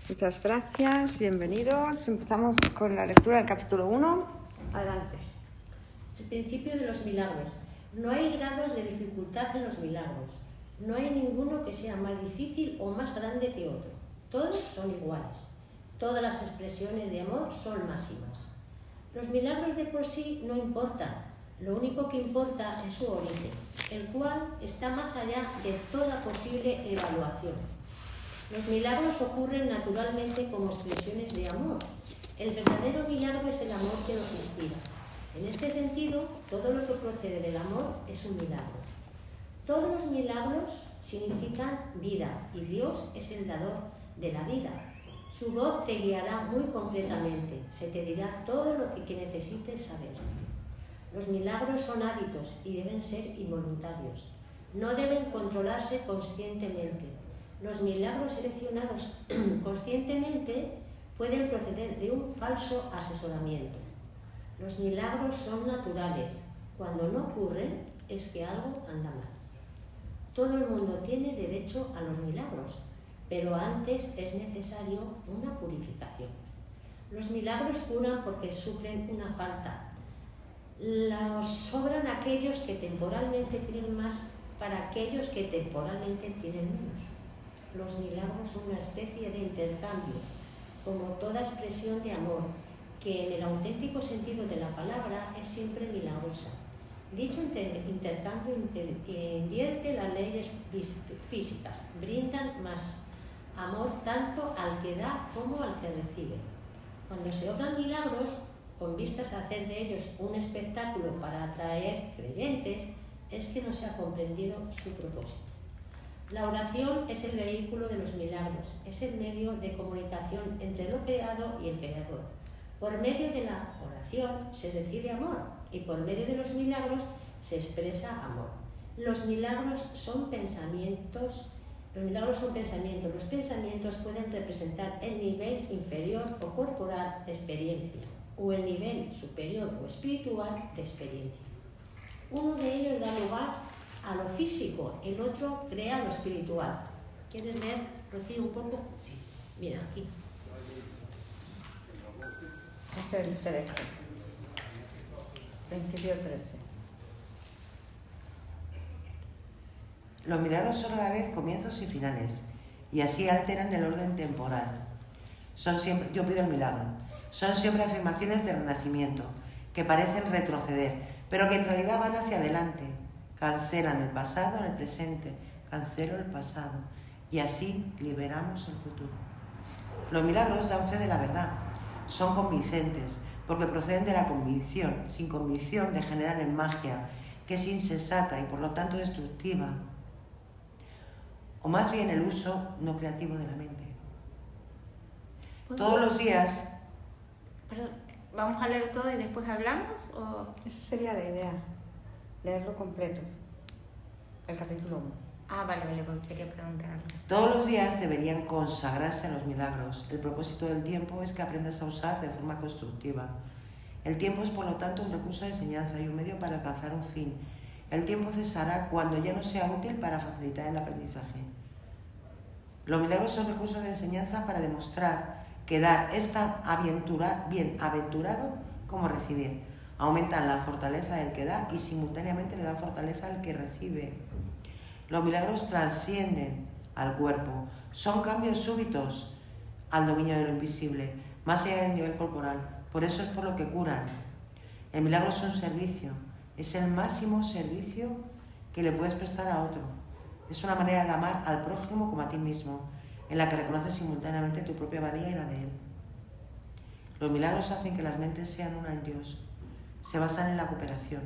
Muchas gracias, bienvenidos. Empezamos con la lectura del capítulo 1. Adelante. El principio de los milagros. No hay grados de dificultad en los milagros. No hay ninguno que sea más difícil o más grande que otro. Todos son iguales. Todas las expresiones de amor son máximas. Los milagros de por sí no importan. Lo único que importa es su origen, el cual está más allá de toda posible evaluación. Los milagros ocurren naturalmente como expresiones de amor. El verdadero milagro es el amor que nos inspira. En este sentido, todo lo que procede del amor es un milagro. Todos los milagros significan vida y Dios es el dador de la vida. Su voz te guiará muy concretamente, se te dirá todo lo que necesites saber. Los milagros son hábitos y deben ser involuntarios. No deben controlarse conscientemente. Los milagros seleccionados conscientemente pueden proceder de un falso asesoramiento. Los milagros son naturales. Cuando no ocurren, es que algo anda mal. Todo el mundo tiene derecho a los milagros, pero antes es necesario una purificación. Los milagros curan porque suplen una falta. Los sobran aquellos que temporalmente tienen más para aquellos que temporalmente tienen menos. Los milagros son una especie de intercambio, como toda expresión de amor, que en el auténtico sentido de la palabra es siempre milagrosa. Dicho intercambio invierte las leyes físicas, brindan más amor tanto al que da como al que recibe. Cuando se obran milagros, con vistas a hacer de ellos un espectáculo para atraer creyentes, es que no se ha comprendido su propósito. La oración es el vehículo de los milagros, es el medio de comunicación entre lo creado y el creador. Por medio de la oración se recibe amor y por medio de los milagros se expresa amor. Los milagros son pensamientos. Los pensamientos pueden representar el nivel inferior o corporal de experiencia o el nivel superior o espiritual de experiencia. Uno de ellos da lugar a lo físico, el otro crea lo espiritual. ¿Quieres ver, Rocío, un poco? Sí, mira, aquí. Es el 13. Principio 13. Los milagros son a la vez comienzos y finales, y así alteran el orden temporal. Yo pido el milagro. Son siempre afirmaciones de renacimiento, que parecen retroceder, pero que en realidad van hacia adelante. Cancelan el pasado en el presente, cancelo el pasado, y así liberamos el futuro. Los milagros dan fe de la verdad, son convincentes, porque proceden de la convicción. Sin convicción degeneran en magia, que es insensata y por lo tanto destructiva, o más bien el uso no creativo de la mente. Todos los días... Perdón, ¿vamos a leer todo y después hablamos? ¿O? Esa sería la idea, leerlo completo, el capítulo 1. Vale, quería preguntar algo. Todos los días deberían consagrarse a los milagros. El propósito del tiempo es que aprendas a usar de forma constructiva. El tiempo es, por lo tanto, un recurso de enseñanza y un medio para alcanzar un fin. El tiempo cesará cuando ya no sea útil para facilitar el aprendizaje. Los milagros son recursos de enseñanza para demostrar que dar es tan bienaventurado como recibir. Aumentan la fortaleza del que da y simultáneamente le dan fortaleza al que recibe. Los milagros trascienden al cuerpo, son cambios súbitos al dominio de lo invisible, más allá del nivel corporal. Por eso es por lo que curan. El milagro es un servicio, es el máximo servicio que le puedes prestar a otro. Es una manera de amar al prójimo como a ti mismo, en la que reconoces simultáneamente tu propia valía y la de él. Los milagros hacen que las mentes sean una en Dios. Se basan en la cooperación,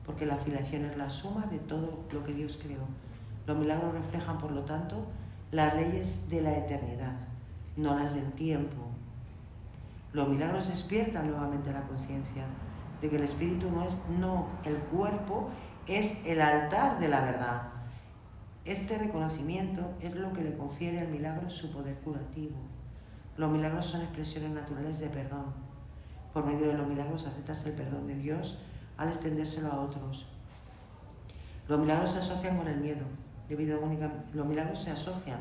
porque la filiación es la suma de todo lo que Dios creó. Los milagros reflejan, por lo tanto, las leyes de la eternidad, no las del tiempo. Los milagros despiertan nuevamente la conciencia de que el espíritu el cuerpo es el altar de la verdad. Este reconocimiento es lo que le confiere al milagro su poder curativo. Los milagros son expresiones naturales de perdón. Por medio de los milagros aceptas el perdón de Dios al extendérselo a otros. Los milagros se asocian con el miedo. Los milagros se asocian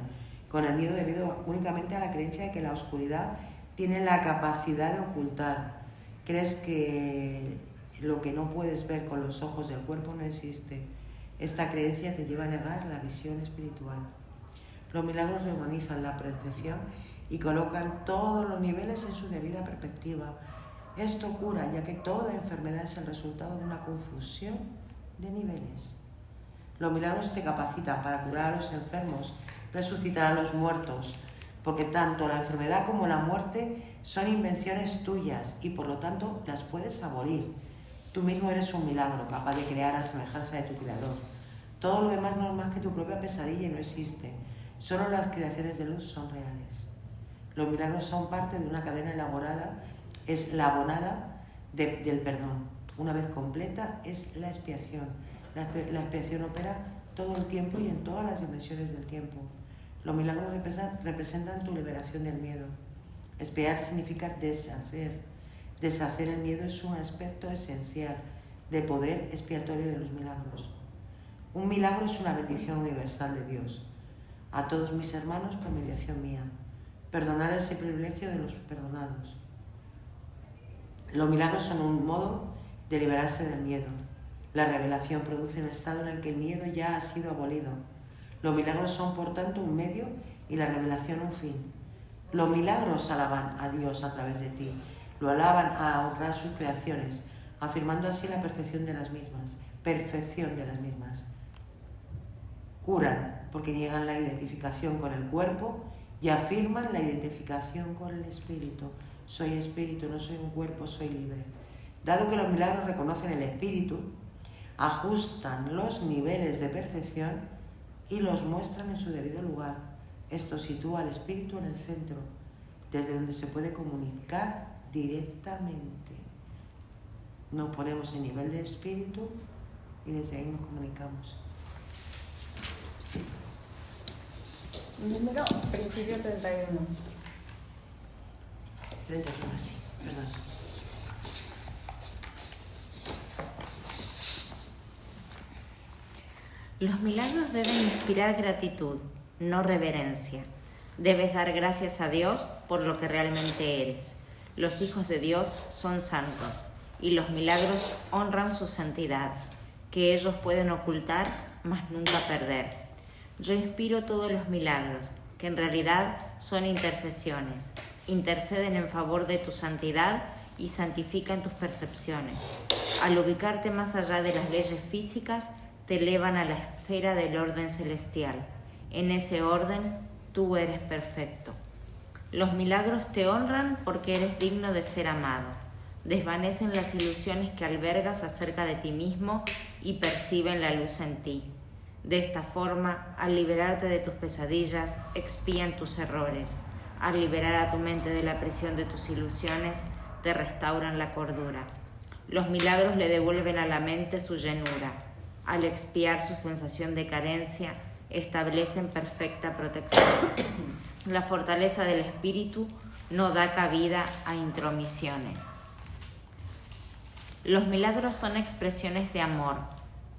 con el miedo debido únicamente a la creencia de que la oscuridad tiene la capacidad de ocultar. Crees que lo que no puedes ver con los ojos del cuerpo no existe. Esta creencia te lleva a negar la visión espiritual. Los milagros reorganizan la percepción y colocan todos los niveles en su debida perspectiva. Esto cura, ya que toda enfermedad es el resultado de una confusión de niveles. Los milagros te capacitan para curar a los enfermos, resucitar a los muertos, porque tanto la enfermedad como la muerte son invenciones tuyas y por lo tanto las puedes abolir. Tú mismo eres un milagro, capaz de crear a semejanza de tu creador. Todo lo demás no es más que tu propia pesadilla y no existe. Solo las creaciones de luz son reales. Los milagros son parte de una cadena elaborada, es la abonada del perdón. Una vez completa es la expiación. La expiación opera todo el tiempo y en todas las dimensiones del tiempo. Los milagros representan tu liberación del miedo. Expiar significa deshacer. Deshacer el miedo es un aspecto esencial del poder expiatorio de los milagros. Un milagro es una bendición universal de Dios. A todos mis hermanos por mediación mía. Perdonar es el privilegio de los perdonados. Los milagros son un modo de liberarse del miedo. La revelación produce un estado en el que el miedo ya ha sido abolido. Los milagros son, por tanto, un medio y la revelación un fin. Los milagros alaban a Dios a través de ti. Lo alaban a honrar sus creaciones, afirmando así la perfección de las mismas. Curan, porque niegan la identificación con el cuerpo y afirman la identificación con el espíritu. Soy espíritu, no soy un cuerpo, soy libre. Dado que los milagros reconocen el espíritu, ajustan los niveles de perfección y los muestran en su debido lugar. Esto sitúa al espíritu en el centro, desde donde se puede comunicar directamente. Nos ponemos en nivel de espíritu y desde ahí nos comunicamos. Número principio 31. 31, sí, perdón. Los milagros deben inspirar gratitud, no reverencia. Debes dar gracias a Dios por lo que realmente eres. Los hijos de Dios son santos y los milagros honran su santidad, que ellos pueden ocultar, mas nunca perder. Yo inspiro todos los milagros, que en realidad son intercesiones. Interceden en favor de tu santidad y santifican tus percepciones. Al ubicarte más allá de las leyes físicas, te elevan a la esfera del orden celestial. En ese orden, tú eres perfecto. Los milagros te honran porque eres digno de ser amado. Desvanecen las ilusiones que albergas acerca de ti mismo y perciben la luz en ti. De esta forma, al liberarte de tus pesadillas, expían tus errores. Al liberar a tu mente de la prisión de tus ilusiones, te restauran la cordura. Los milagros le devuelven a la mente su llenura. Al expiar su sensación de carencia, establecen perfecta protección. La fortaleza del espíritu no da cabida a intromisiones. Los milagros son expresiones de amor,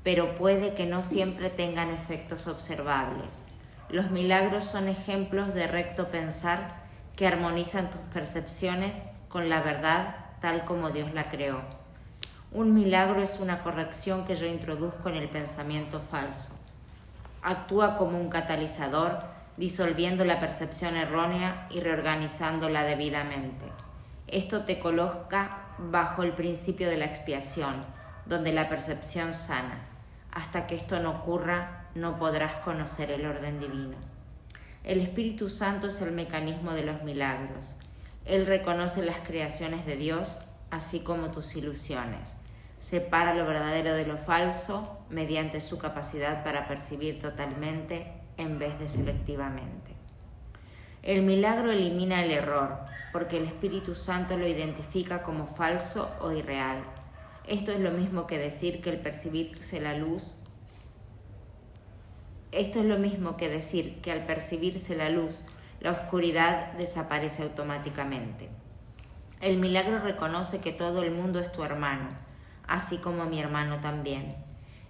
pero puede que no siempre tengan efectos observables. Los milagros son ejemplos de recto pensar que armonizan tus percepciones con la verdad tal como Dios la creó. Un milagro es una corrección que yo introduzco en el pensamiento falso. Actúa como un catalizador, disolviendo la percepción errónea y reorganizándola debidamente. Esto te coloca bajo el principio de la expiación, donde la percepción sana. Hasta que esto no ocurra, no podrás conocer el orden divino. El Espíritu Santo es el mecanismo de los milagros. Él reconoce las creaciones de Dios, así como tus ilusiones. Separa lo verdadero de lo falso mediante su capacidad para percibir totalmente en vez de selectivamente. El milagro elimina el error, porque el Espíritu Santo lo identifica como falso o irreal. Esto es lo mismo que decir que al percibirse la luz, la oscuridad desaparece automáticamente. El milagro reconoce que todo el mundo es tu hermano, así como mi hermano también.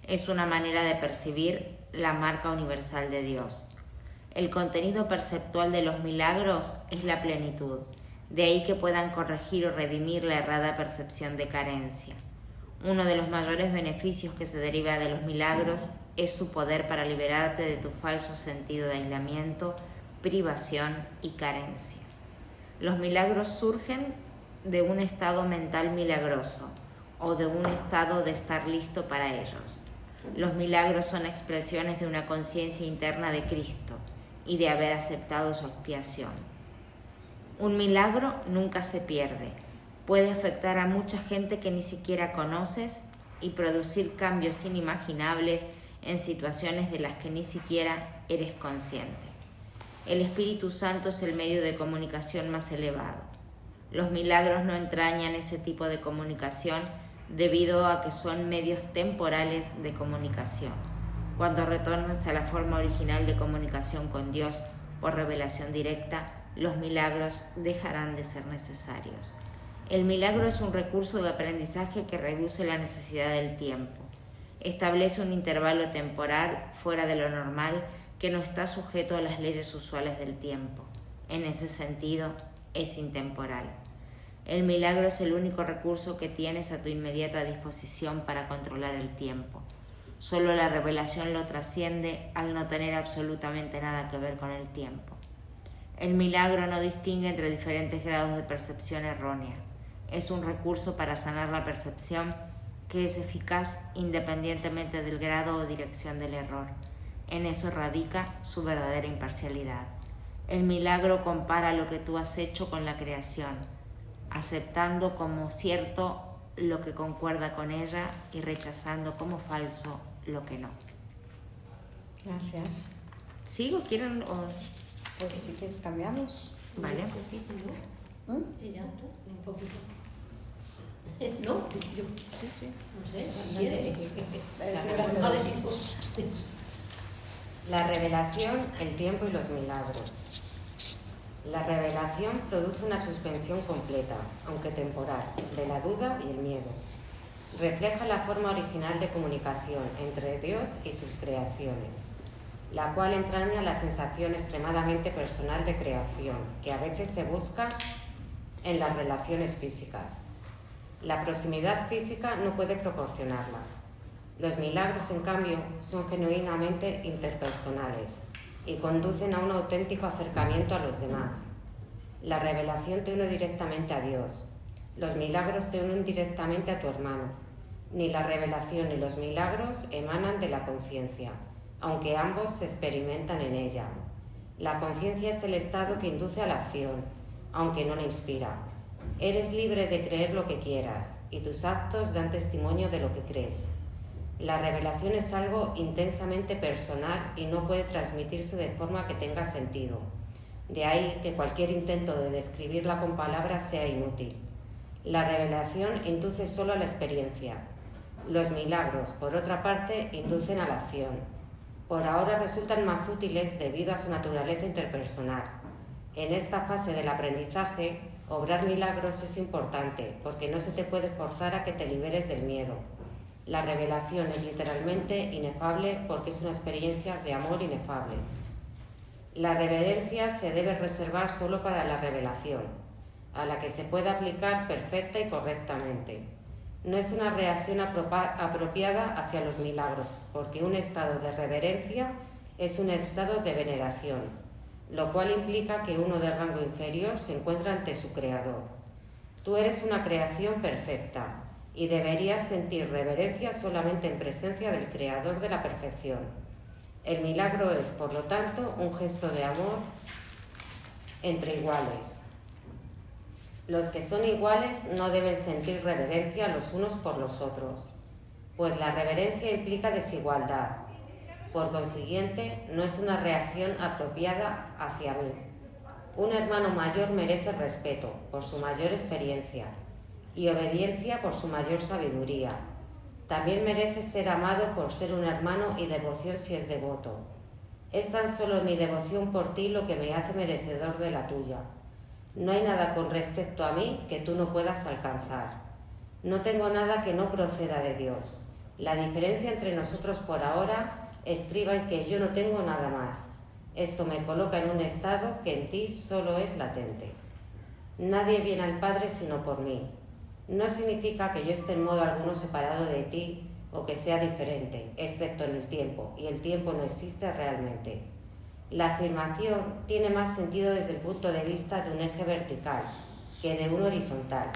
Es una manera de percibir la marca universal de Dios. El contenido perceptual de los milagros es la plenitud, de ahí que puedan corregir o redimir la errada percepción de carencia. Uno de los mayores beneficios que se deriva de los milagros es su poder para liberarte de tu falso sentido de aislamiento, privación y carencia. Los milagros surgen de un estado mental milagroso o de un estado de estar listo para ellos. Los milagros son expresiones de una conciencia interna de Cristo y de haber aceptado su expiación. Un milagro nunca se pierde. Puede afectar a mucha gente que ni siquiera conoces y producir cambios inimaginables en situaciones de las que ni siquiera eres consciente. El Espíritu Santo es el medio de comunicación más elevado. Los milagros no entrañan ese tipo de comunicación debido a que son medios temporales de comunicación. Cuando retornas a la forma original de comunicación con Dios por revelación directa, los milagros dejarán de ser necesarios. El milagro es un recurso de aprendizaje que reduce la necesidad del tiempo. Establece un intervalo temporal fuera de lo normal que no está sujeto a las leyes usuales del tiempo. En ese sentido, es intemporal. El milagro es el único recurso que tienes a tu inmediata disposición para controlar el tiempo. Solo la revelación lo trasciende al no tener absolutamente nada que ver con el tiempo. El milagro no distingue entre diferentes grados de percepción errónea. Es un recurso para sanar la percepción que es eficaz independientemente del grado o dirección del error. En eso radica su verdadera imparcialidad. El milagro compara lo que tú has hecho con la creación, aceptando como cierto lo que concuerda con ella y rechazando como falso lo que no. Gracias. ¿Sigo? ¿Quieren? Pues si quieres cambiamos. Vale. Un poquito, ¿no? Ella, tú, un poquito. ¿No? Yo. Sí, sí. No sé, si quiere. Vale. La revelación, el tiempo y los milagros. La revelación produce una suspensión completa, aunque temporal, de la duda y el miedo. Refleja la forma original de comunicación entre Dios y sus creaciones, la cual entraña la sensación extremadamente personal de creación, que a veces se busca en las relaciones físicas. La proximidad física no puede proporcionarla. Los milagros, en cambio, son genuinamente interpersonales y conducen a un auténtico acercamiento a los demás. La revelación te une directamente a Dios. Los milagros te unen directamente a tu hermano. Ni la revelación ni los milagros emanan de la conciencia, aunque ambos se experimentan en ella. La conciencia es el estado que induce a la acción, aunque no la inspira. Eres libre de creer lo que quieras, y tus actos dan testimonio de lo que crees. La revelación es algo intensamente personal y no puede transmitirse de forma que tenga sentido. De ahí que cualquier intento de describirla con palabras sea inútil. La revelación induce solo a la experiencia. Los milagros, por otra parte, inducen a la acción. Por ahora resultan más útiles debido a su naturaleza interpersonal. En esta fase del aprendizaje, obrar milagros es importante porque no se te puede forzar a que te liberes del miedo. La revelación es literalmente inefable porque es una experiencia de amor inefable. La reverencia se debe reservar solo para la revelación, a la que se puede aplicar perfecta y correctamente. No es una reacción apropiada hacia los milagros, porque un estado de reverencia es un estado de veneración, lo cual implica que uno de rango inferior se encuentra ante su creador. Tú eres una creación perfecta y deberías sentir reverencia solamente en presencia del creador de la perfección. El milagro es, por lo tanto, un gesto de amor entre iguales. Los que son iguales no deben sentir reverencia los unos por los otros, pues la reverencia implica desigualdad. Por consiguiente, no es una reacción apropiada hacia mí. Un hermano mayor merece respeto por su mayor experiencia y obediencia por su mayor sabiduría. También merece ser amado por ser un hermano y devoción si es devoto. Es tan solo mi devoción por ti lo que me hace merecedor de la tuya. No hay nada con respecto a mí que tú no puedas alcanzar. No tengo nada que no proceda de Dios. La diferencia entre nosotros por ahora estriba en que yo no tengo nada más, Esto me coloca en un estado que en ti solo es latente. Nadie viene al Padre sino por mí. No significa que yo esté en modo alguno separado de ti o que sea diferente, excepto en el tiempo, y el tiempo no existe realmente. La afirmación tiene más sentido desde el punto de vista de un eje vertical que de un horizontal.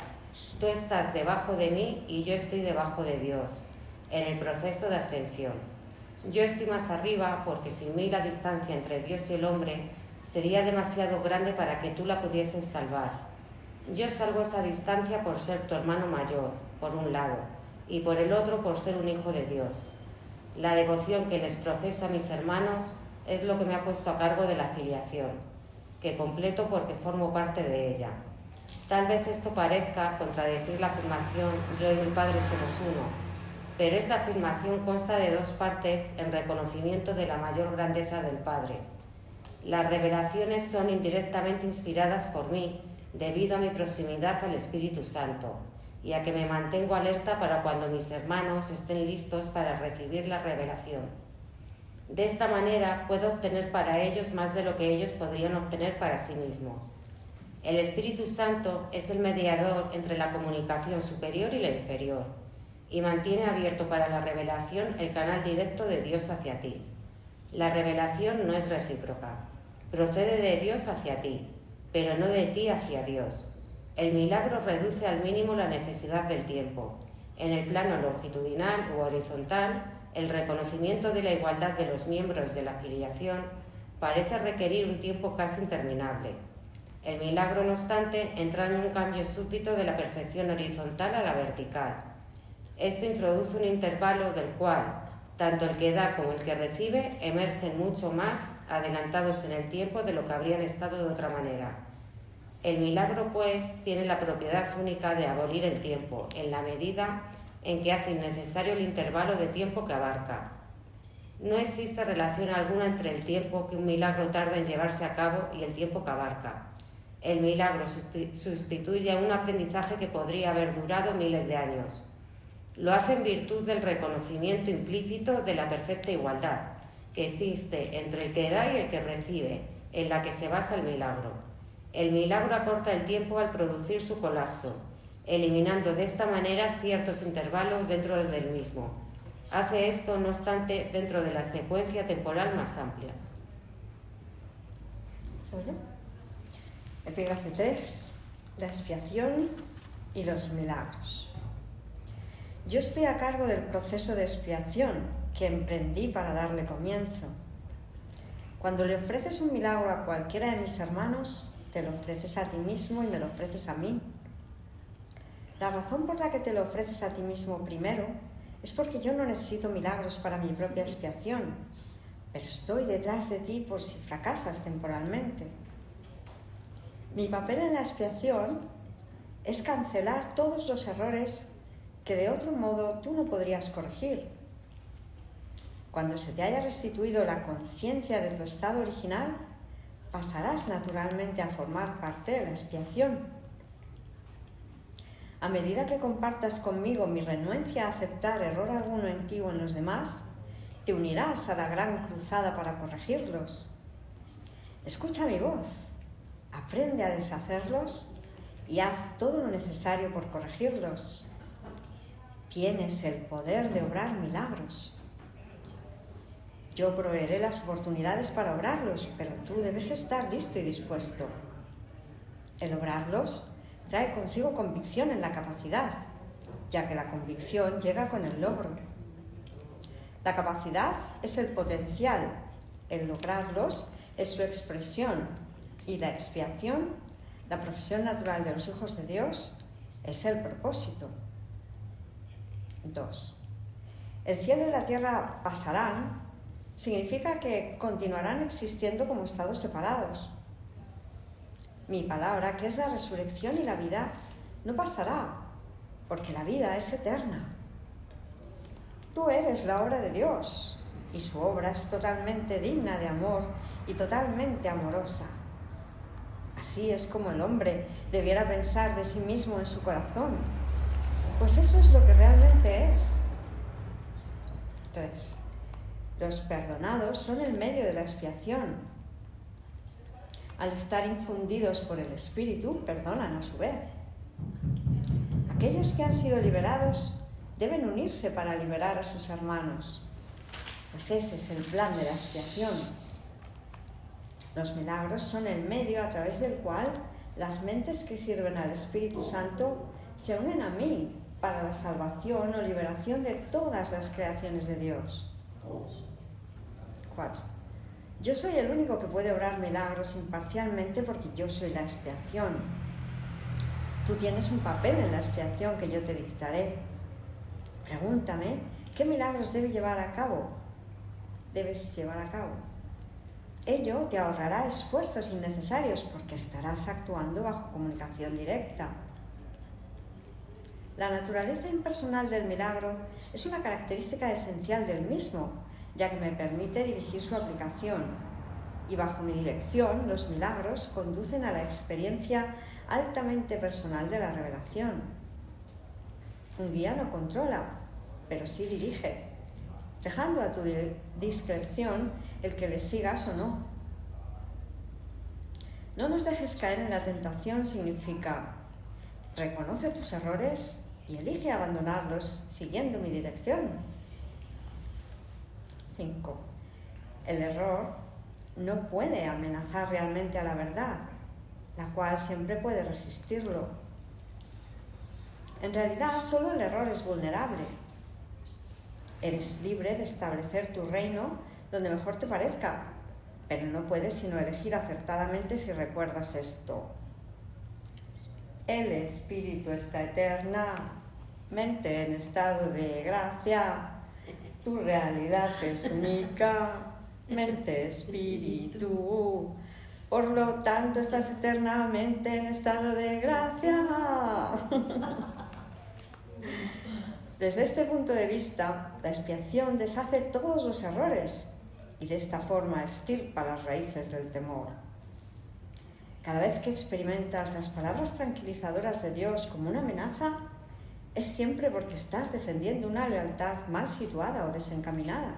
Tú estás debajo de mí y yo estoy debajo de Dios, en el proceso de ascensión. Yo estoy más arriba porque sin mí la distancia entre Dios y el hombre sería demasiado grande para que tú la pudieses salvar. Yo salvo esa distancia por ser tu hermano mayor, por un lado, y por el otro por ser un hijo de Dios. La devoción que les profeso a mis hermanos es lo que me ha puesto a cargo de la filiación, que completo porque formo parte de ella. Tal vez esto parezca contradecir la afirmación yo y el Padre somos uno, pero esa afirmación consta de dos partes en reconocimiento de la mayor grandeza del Padre. Las revelaciones son indirectamente inspiradas por mí, debido a mi proximidad al Espíritu Santo y a que me mantengo alerta para cuando mis hermanos estén listos para recibir la revelación. De esta manera puedo obtener para ellos más de lo que ellos podrían obtener para sí mismos. El Espíritu Santo es el mediador entre la comunicación superior y la inferior y mantiene abierto para la revelación el canal directo de Dios hacia ti. La revelación no es recíproca, procede de Dios hacia ti, pero no de ti hacia Dios. El milagro reduce al mínimo la necesidad del tiempo. En el plano longitudinal u horizontal, el reconocimiento de la igualdad de los miembros de la filiación parece requerir un tiempo casi interminable. El milagro, no obstante, entraña un cambio súbdito de la perfección horizontal a la vertical. Esto introduce un intervalo del cual tanto el que da como el que recibe emergen mucho más adelantados en el tiempo de lo que habrían estado de otra manera. El milagro, pues, tiene la propiedad única de abolir el tiempo, en la medida en que hace innecesario el intervalo de tiempo que abarca. No existe relación alguna entre el tiempo que un milagro tarda en llevarse a cabo y el tiempo que abarca. El milagro sustituye a un aprendizaje que podría haber durado miles de años. Lo hace en virtud del reconocimiento implícito de la perfecta igualdad que existe entre el que da y el que recibe, en la que se basa el milagro. El milagro acorta el tiempo al producir su colapso, eliminando de esta manera ciertos intervalos dentro del mismo. Hace esto, no obstante, dentro de la secuencia temporal más amplia. Epígrafe 3. La expiación y los milagros. Yo estoy a cargo del proceso de expiación que emprendí para darle comienzo. Cuando le ofreces un milagro a cualquiera de mis hermanos, te lo ofreces a ti mismo y me lo ofreces a mí. La razón por la que te lo ofreces a ti mismo primero es porque yo no necesito milagros para mi propia expiación, pero estoy detrás de ti por si fracasas temporalmente. Mi papel en la expiación es cancelar todos los errores que de otro modo tú no podrías corregir. Cuando se te haya restituido la conciencia de tu estado original, pasarás naturalmente a formar parte de la expiación. A medida que compartas conmigo mi renuencia a aceptar error alguno en ti o en los demás, te unirás a la gran cruzada para corregirlos. Escucha mi voz, aprende a deshacerlos y haz todo lo necesario por corregirlos. Tienes el poder de obrar milagros. Yo proveeré las oportunidades para obrarlos, pero tú debes estar listo y dispuesto. El obrarlos trae consigo convicción en la capacidad, ya que la convicción llega con el logro. La capacidad es el potencial, el lograrlos es su expresión, y la expiación, la profesión natural de los hijos de Dios, es el propósito. 2. El cielo y la tierra pasarán significa que continuarán existiendo como estados separados. Mi palabra, que es la resurrección y la vida, no pasará, porque la vida es eterna. Tú eres la obra de Dios, y su obra es totalmente digna de amor y totalmente amorosa. Así es como el hombre debiera pensar de sí mismo en su corazón, pues eso es lo que realmente es. 3. Los perdonados son el medio de la expiación, al estar infundidos por el Espíritu, perdonan a su vez. Aquellos que han sido liberados deben unirse para liberar a sus hermanos, pues ese es el plan de la expiación. Los milagros son el medio a través del cual las mentes que sirven al Espíritu Santo se unen a mí para la salvación o liberación de todas las creaciones de Dios. 4. Yo soy el único que puede obrar milagros imparcialmente porque yo soy la expiación. Tú tienes un papel en la expiación que yo te dictaré. Pregúntame, ¿qué milagros debes llevar a cabo? Ello te ahorrará esfuerzos innecesarios porque estarás actuando bajo comunicación directa. La naturaleza impersonal del milagro es una característica esencial del mismo, ya que me permite dirigir su aplicación. Y bajo mi dirección, los milagros conducen a la experiencia altamente personal de la revelación. Un guía no controla, pero sí dirige, dejando a tu discreción el que le sigas o no. No nos dejes caer en la tentación significa reconoce tus errores y elige abandonarlos siguiendo mi dirección. 5. El error no puede amenazar realmente a la verdad, la cual siempre puede resistirlo. En realidad, solo el error es vulnerable. Eres libre de establecer tu reino donde mejor te parezca, pero no puedes sino elegir acertadamente si recuerdas esto. El espíritu está eternamente en estado de gracia. Tu realidad es única, mente, espíritu. Por lo tanto, estás eternamente en estado de gracia. Desde este punto de vista, la expiación deshace todos los errores y de esta forma extirpa las raíces del temor. Cada vez que experimentas las palabras tranquilizadoras de Dios como una amenaza, es siempre porque estás defendiendo una lealtad mal situada o desencaminada.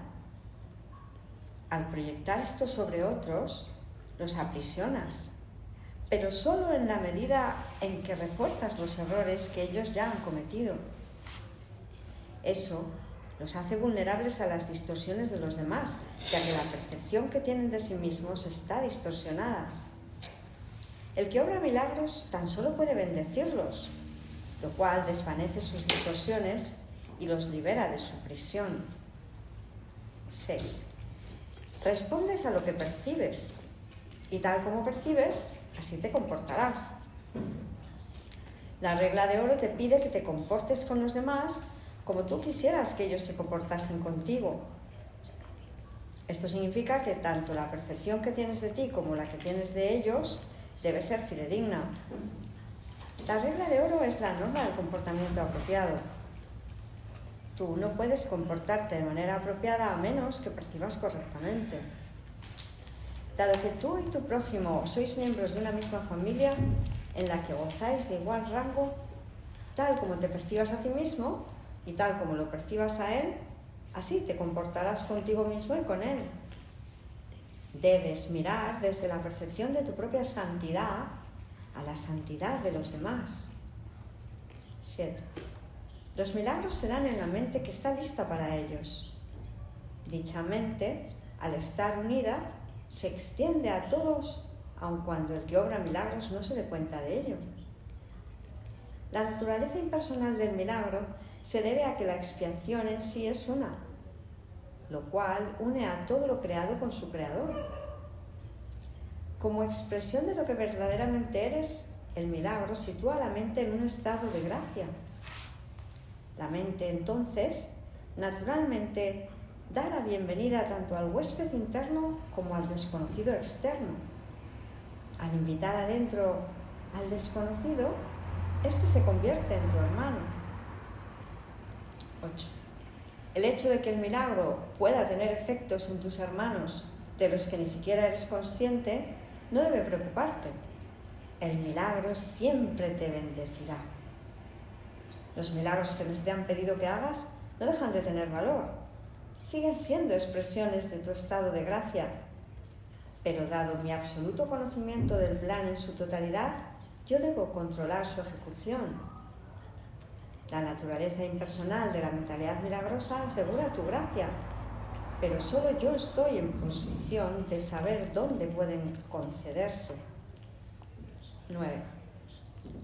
Al proyectar esto sobre otros, los aprisionas, pero solo en la medida en que refuerzas los errores que ellos ya han cometido. Eso los hace vulnerables a las distorsiones de los demás, ya que la percepción que tienen de sí mismos está distorsionada. El que obra milagros tan solo puede bendecirlos, lo cual desvanece sus distorsiones y los libera de su prisión. 6. Respondes a lo que percibes, y tal como percibes, así te comportarás. La regla de oro te pide que te comportes con los demás como tú quisieras que ellos se comportasen contigo. Esto significa que tanto la percepción que tienes de ti como la que tienes de ellos debe ser fidedigna. La regla de oro es la norma del comportamiento apropiado. Tú no puedes comportarte de manera apropiada a menos que percibas correctamente. Dado que tú y tu prójimo sois miembros de una misma familia en la que gozáis de igual rango, tal como te percibas a ti mismo y tal como lo percibas a él, así te comportarás contigo mismo y con él. Debes mirar desde la percepción de tu propia santidad a la santidad de los demás. 7. Los milagros se dan en la mente que está lista para ellos. Dicha mente, al estar unida, se extiende a todos, aun cuando el que obra milagros no se dé cuenta de ello. La naturaleza impersonal del milagro se debe a que la expiación en sí es una, lo cual une a todo lo creado con su creador. Como expresión de lo que verdaderamente eres, el milagro sitúa a la mente en un estado de gracia. La mente, entonces, naturalmente, da la bienvenida tanto al huésped interno como al desconocido externo. Al invitar adentro al desconocido, este se convierte en tu hermano. 8. El hecho de que el milagro pueda tener efectos en tus hermanos de los que ni siquiera eres consciente no debe preocuparte. El milagro siempre te bendecirá. Los milagros que nos te han pedido que hagas no dejan de tener valor. Siguen siendo expresiones de tu estado de gracia. Pero dado mi absoluto conocimiento del plan en su totalidad, yo debo controlar su ejecución. La naturaleza impersonal de la mentalidad milagrosa asegura tu gracia, pero solo yo estoy en posición de saber dónde pueden concederse. 9.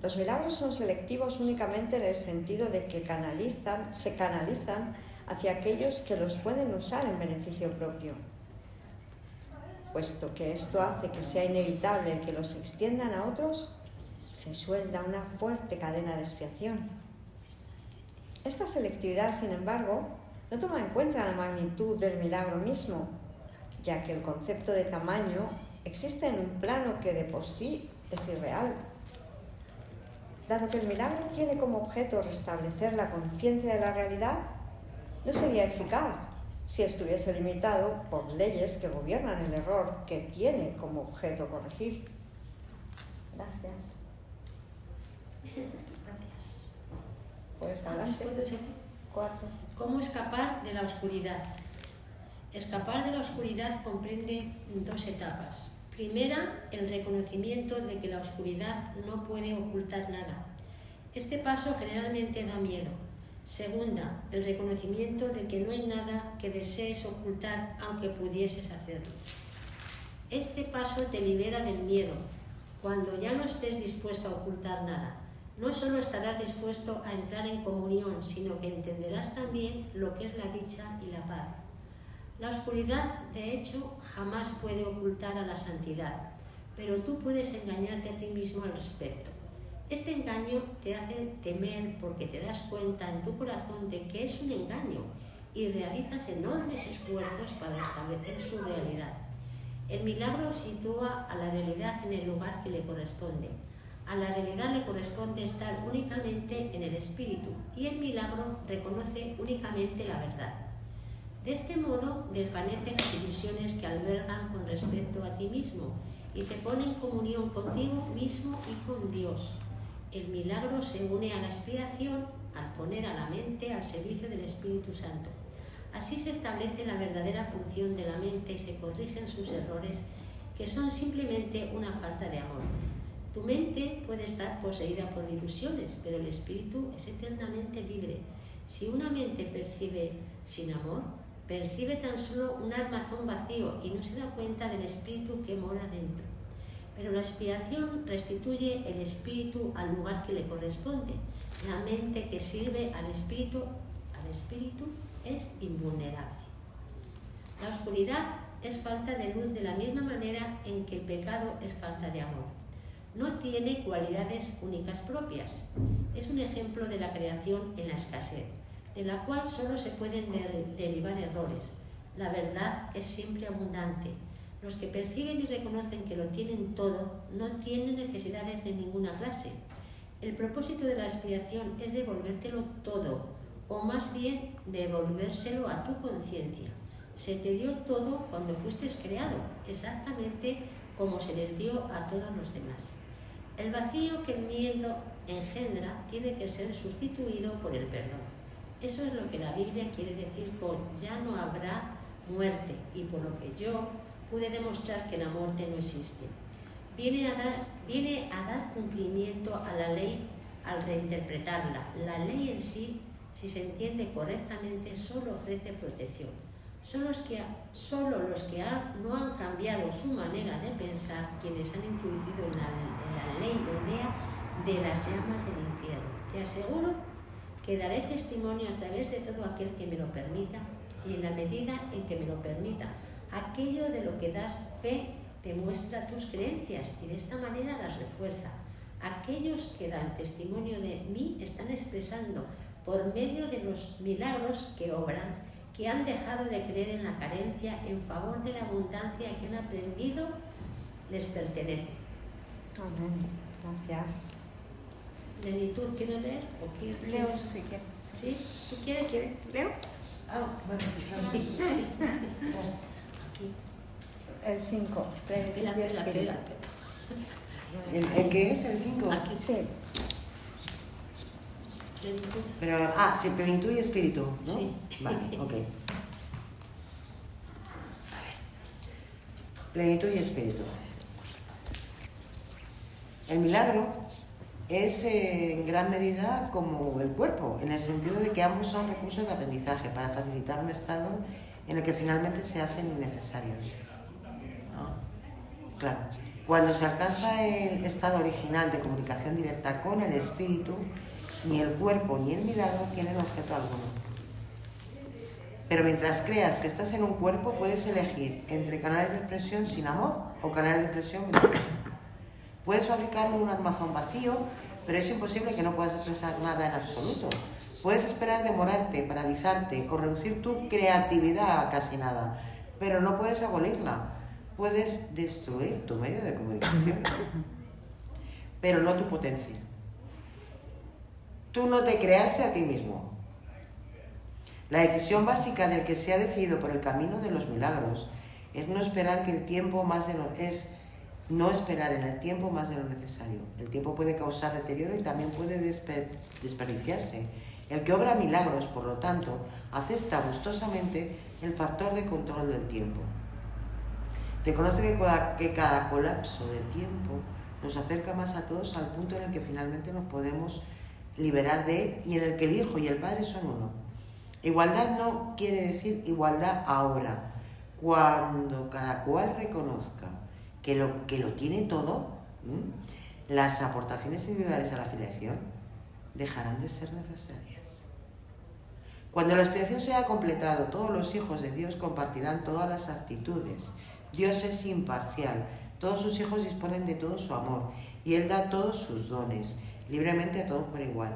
Los milagros son selectivos únicamente en el sentido de que se canalizan hacia aquellos que los pueden usar en beneficio propio. Puesto que esto hace que sea inevitable que los extiendan a otros, se suelda una fuerte cadena de expiación. Esta selectividad, sin embargo, no toma en cuenta la magnitud del milagro mismo, ya que el concepto de tamaño existe en un plano que de por sí es irreal. Dado que el milagro tiene como objeto restablecer la conciencia de la realidad, no sería eficaz si estuviese limitado por leyes que gobiernan el error que tiene como objeto corregir. Gracias. ¿Puedes hablar? ¿Puedo seguir? 4. ¿Cómo escapar de la oscuridad? Escapar de la oscuridad comprende 2 etapas. Primera, el reconocimiento de que la oscuridad no puede ocultar nada. Este paso generalmente da miedo. Segunda, el reconocimiento de que no hay nada que desees ocultar aunque pudieses hacerlo. Este paso te libera del miedo. Cuando ya no estés dispuesto a ocultar nada, no solo estarás dispuesto a entrar en comunión, sino que entenderás también lo que es la dicha y la paz. La oscuridad, de hecho, jamás puede ocultar a la santidad, pero tú puedes engañarte a ti mismo al respecto. Este engaño te hace temer porque te das cuenta en tu corazón de que es un engaño y realizas enormes esfuerzos para establecer su realidad. El milagro sitúa a la realidad en el lugar que le corresponde. A la realidad le corresponde estar únicamente en el espíritu y el milagro reconoce únicamente la verdad. De este modo desvanecen las ilusiones que albergan con respecto a ti mismo y te pone en comunión contigo mismo y con Dios. El milagro se une a la expiación al poner a la mente al servicio del Espíritu Santo. Así se establece la verdadera función de la mente y se corrigen sus errores, que son simplemente una falta de amor. Tu mente puede estar poseída por ilusiones, pero el espíritu es eternamente libre. Si una mente percibe sin amor, percibe tan solo un armazón vacío y no se da cuenta del espíritu que mora dentro. Pero la expiación restituye el espíritu al lugar que le corresponde. La mente que sirve al espíritu es invulnerable. La oscuridad es falta de luz de la misma manera en que el pecado es falta de amor. No tiene cualidades únicas propias. Es un ejemplo de la creación en la escasez, de la cual solo se pueden derivar errores. La verdad es siempre abundante. Los que perciben y reconocen que lo tienen todo no tienen necesidades de ninguna clase. El propósito de la expiación es devolvértelo todo, o más bien devolvérselo a tu conciencia. Se te dio todo cuando fuiste creado, exactamente como se les dio a todos los demás. El vacío que el miedo engendra tiene que ser sustituido por el perdón. Eso es lo que la Biblia quiere decir con ya no habrá muerte, y por lo que yo pude demostrar que la muerte no existe. Viene a dar cumplimiento a la ley al reinterpretarla. La ley en sí, si se entiende correctamente, solo ofrece protección. Solo los que no han cambiado su manera de pensar quienes han introducido en la ley la idea de las llamas del infierno. Te aseguro que daré testimonio a través de todo aquel que me lo permita y en la medida en que me lo permita. Aquello de lo que das fe demuestra tus creencias y de esta manera las refuerza. Aquellos que dan testimonio de mí están expresando por medio de los milagros que obran que han dejado de creer en la carencia en favor de la abundancia que han aprendido les pertenece. Amén. Gracias. Lenny, ¿tú quieres leer? ¿O quieres? Leo eso si quieres. ¿Sí? ¿Tú quieres? ¿Leo? Ah, bueno, Aquí. El 5. Plenitud y espíritu. ¿El qué es? ¿El 5? Aquí. Sí. Lenny, ¿tú? Pero, sí, plenitud y espíritu, ¿no? Sí. Vale, ok. plenitud y espíritu. El milagro es en gran medida como el cuerpo, en el sentido de que ambos son recursos de aprendizaje para facilitar un estado en el que finalmente se hacen innecesarios. ¿No? Claro, cuando se alcanza el estado original de comunicación directa con el espíritu, ni el cuerpo ni el milagro tienen objeto alguno. Pero mientras creas que estás en un cuerpo, puedes elegir entre canales de expresión sin amor o canales de expresión milagrosos. Puedes fabricar un armazón vacío, pero es imposible que no puedas expresar nada en absoluto. Puedes esperar demorarte, paralizarte o reducir tu creatividad a casi nada, pero no puedes abolirla. Puedes destruir tu medio de comunicación, pero no tu potencia. Tú no te creaste a ti mismo. La decisión básica del que se ha decidido por el camino de los milagros es no esperar en el tiempo más de lo necesario. El tiempo puede causar deterioro y también puede desperdiciarse. El que obra milagros, por lo tanto, acepta gustosamente el factor de control del tiempo. Reconoce que cada colapso de tiempo nos acerca más a todos al punto en el que finalmente nos podemos liberar de él y en el que el Hijo y el Padre son uno. Igualdad no quiere decir igualdad ahora. Cuando cada cual reconozca que lo tiene todo, las aportaciones individuales a la filiación dejarán de ser necesarias. Cuando la expiación sea completado, todos los hijos de Dios compartirán todas las actitudes. Dios es imparcial, todos sus hijos disponen de todo su amor y Él da todos sus dones, libremente a todos por igual,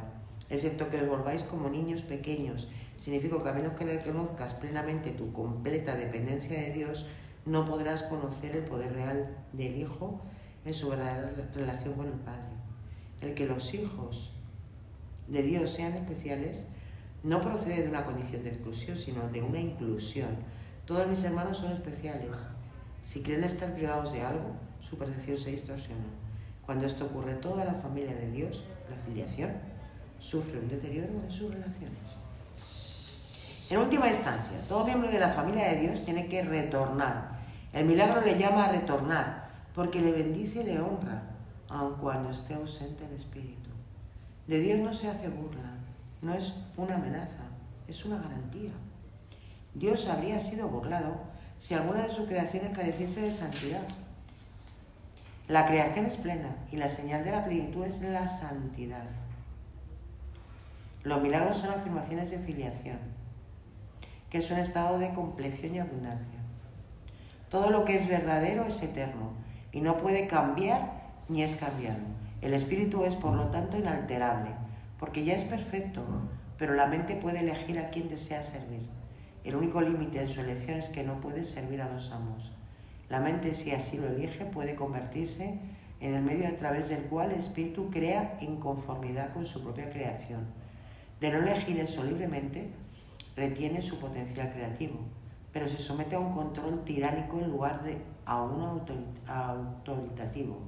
excepto que os volváis como niños pequeños. Significa que a menos que reconozcas plenamente tu completa dependencia de Dios, no podrás conocer el poder real del Hijo en su verdadera relación con el Padre. El que los hijos de Dios sean especiales no procede de una condición de exclusión, sino de una inclusión. Todos mis hermanos son especiales. Si creen estar privados de algo, su percepción se distorsiona. Cuando esto ocurre, toda la familia de Dios, la filiación, sufre un deterioro en sus relaciones. En última instancia, todo miembro de la familia de Dios tiene que retornar. El milagro le llama a retornar, porque le bendice y le honra, aun cuando esté ausente el espíritu. De Dios no se hace burla, no es una amenaza, es una garantía. Dios habría sido burlado si alguna de sus creaciones careciese de santidad. La creación es plena y la señal de la plenitud es la santidad. Los milagros son afirmaciones de filiación, que es un estado de compleción y abundancia. Todo lo que es verdadero es eterno y no puede cambiar ni es cambiado. El espíritu es, por lo tanto, inalterable, porque ya es perfecto, pero la mente puede elegir a quien desea servir. El único límite en su elección es que no puede servir a dos amos. La mente, si así lo elige, puede convertirse en el medio a través del cual el espíritu crea en conformidad con su propia creación. De no elegir eso libremente, retiene su potencial creativo, pero se somete a un control tiránico en lugar de a uno autoritativo.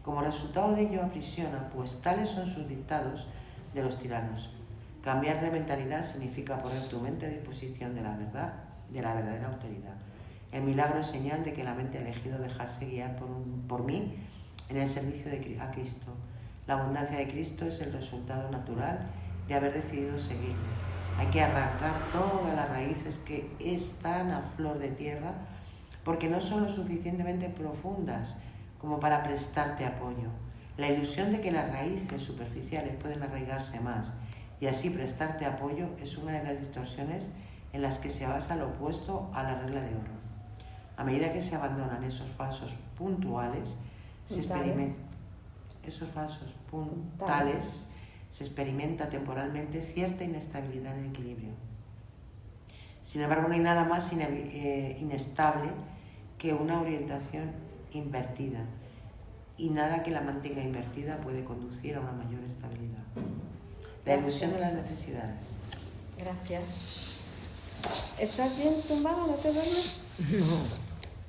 Como resultado de ello aprisiona, pues tales son sus dictados de los tiranos. Cambiar de mentalidad significa poner tu mente a disposición de la verdad, de la verdadera autoridad. El milagro es señal de que la mente ha elegido dejarse guiar por mí en el servicio a Cristo. La abundancia de Cristo es el resultado natural de haber decidido seguirle. Hay que arrancar todas las raíces que están a flor de tierra porque no son lo suficientemente profundas como para prestarte apoyo. La ilusión de que las raíces superficiales pueden arraigarse más y así prestarte apoyo es una de las distorsiones en las que se basa lo opuesto a la regla de oro. A medida que se abandonan esos falsos puntales, se experimenta temporalmente cierta inestabilidad en el equilibrio. Sin embargo, no hay nada más inestable que una orientación invertida, y nada que la mantenga invertida puede conducir a una mayor estabilidad. La ilusión de las necesidades. Gracias. ¿Estás bien tumbada? ¿No te duermes?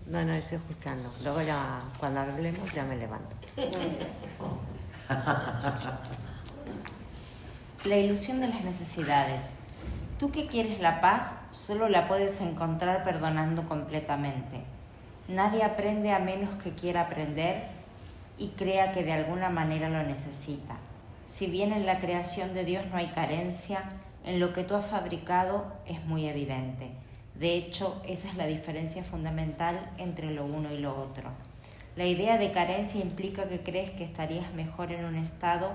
No, estoy escuchando. Luego ya, cuando hablemos, ya me levanto. La ilusión de las necesidades. Tú que quieres la paz, solo la puedes encontrar perdonando completamente. Nadie aprende a menos que quiera aprender y crea que de alguna manera lo necesita. Si bien en la creación de Dios no hay carencia, en lo que tú has fabricado es muy evidente. De hecho, esa es la diferencia fundamental entre lo uno y lo otro. La idea de carencia implica que crees que estarías mejor en un estado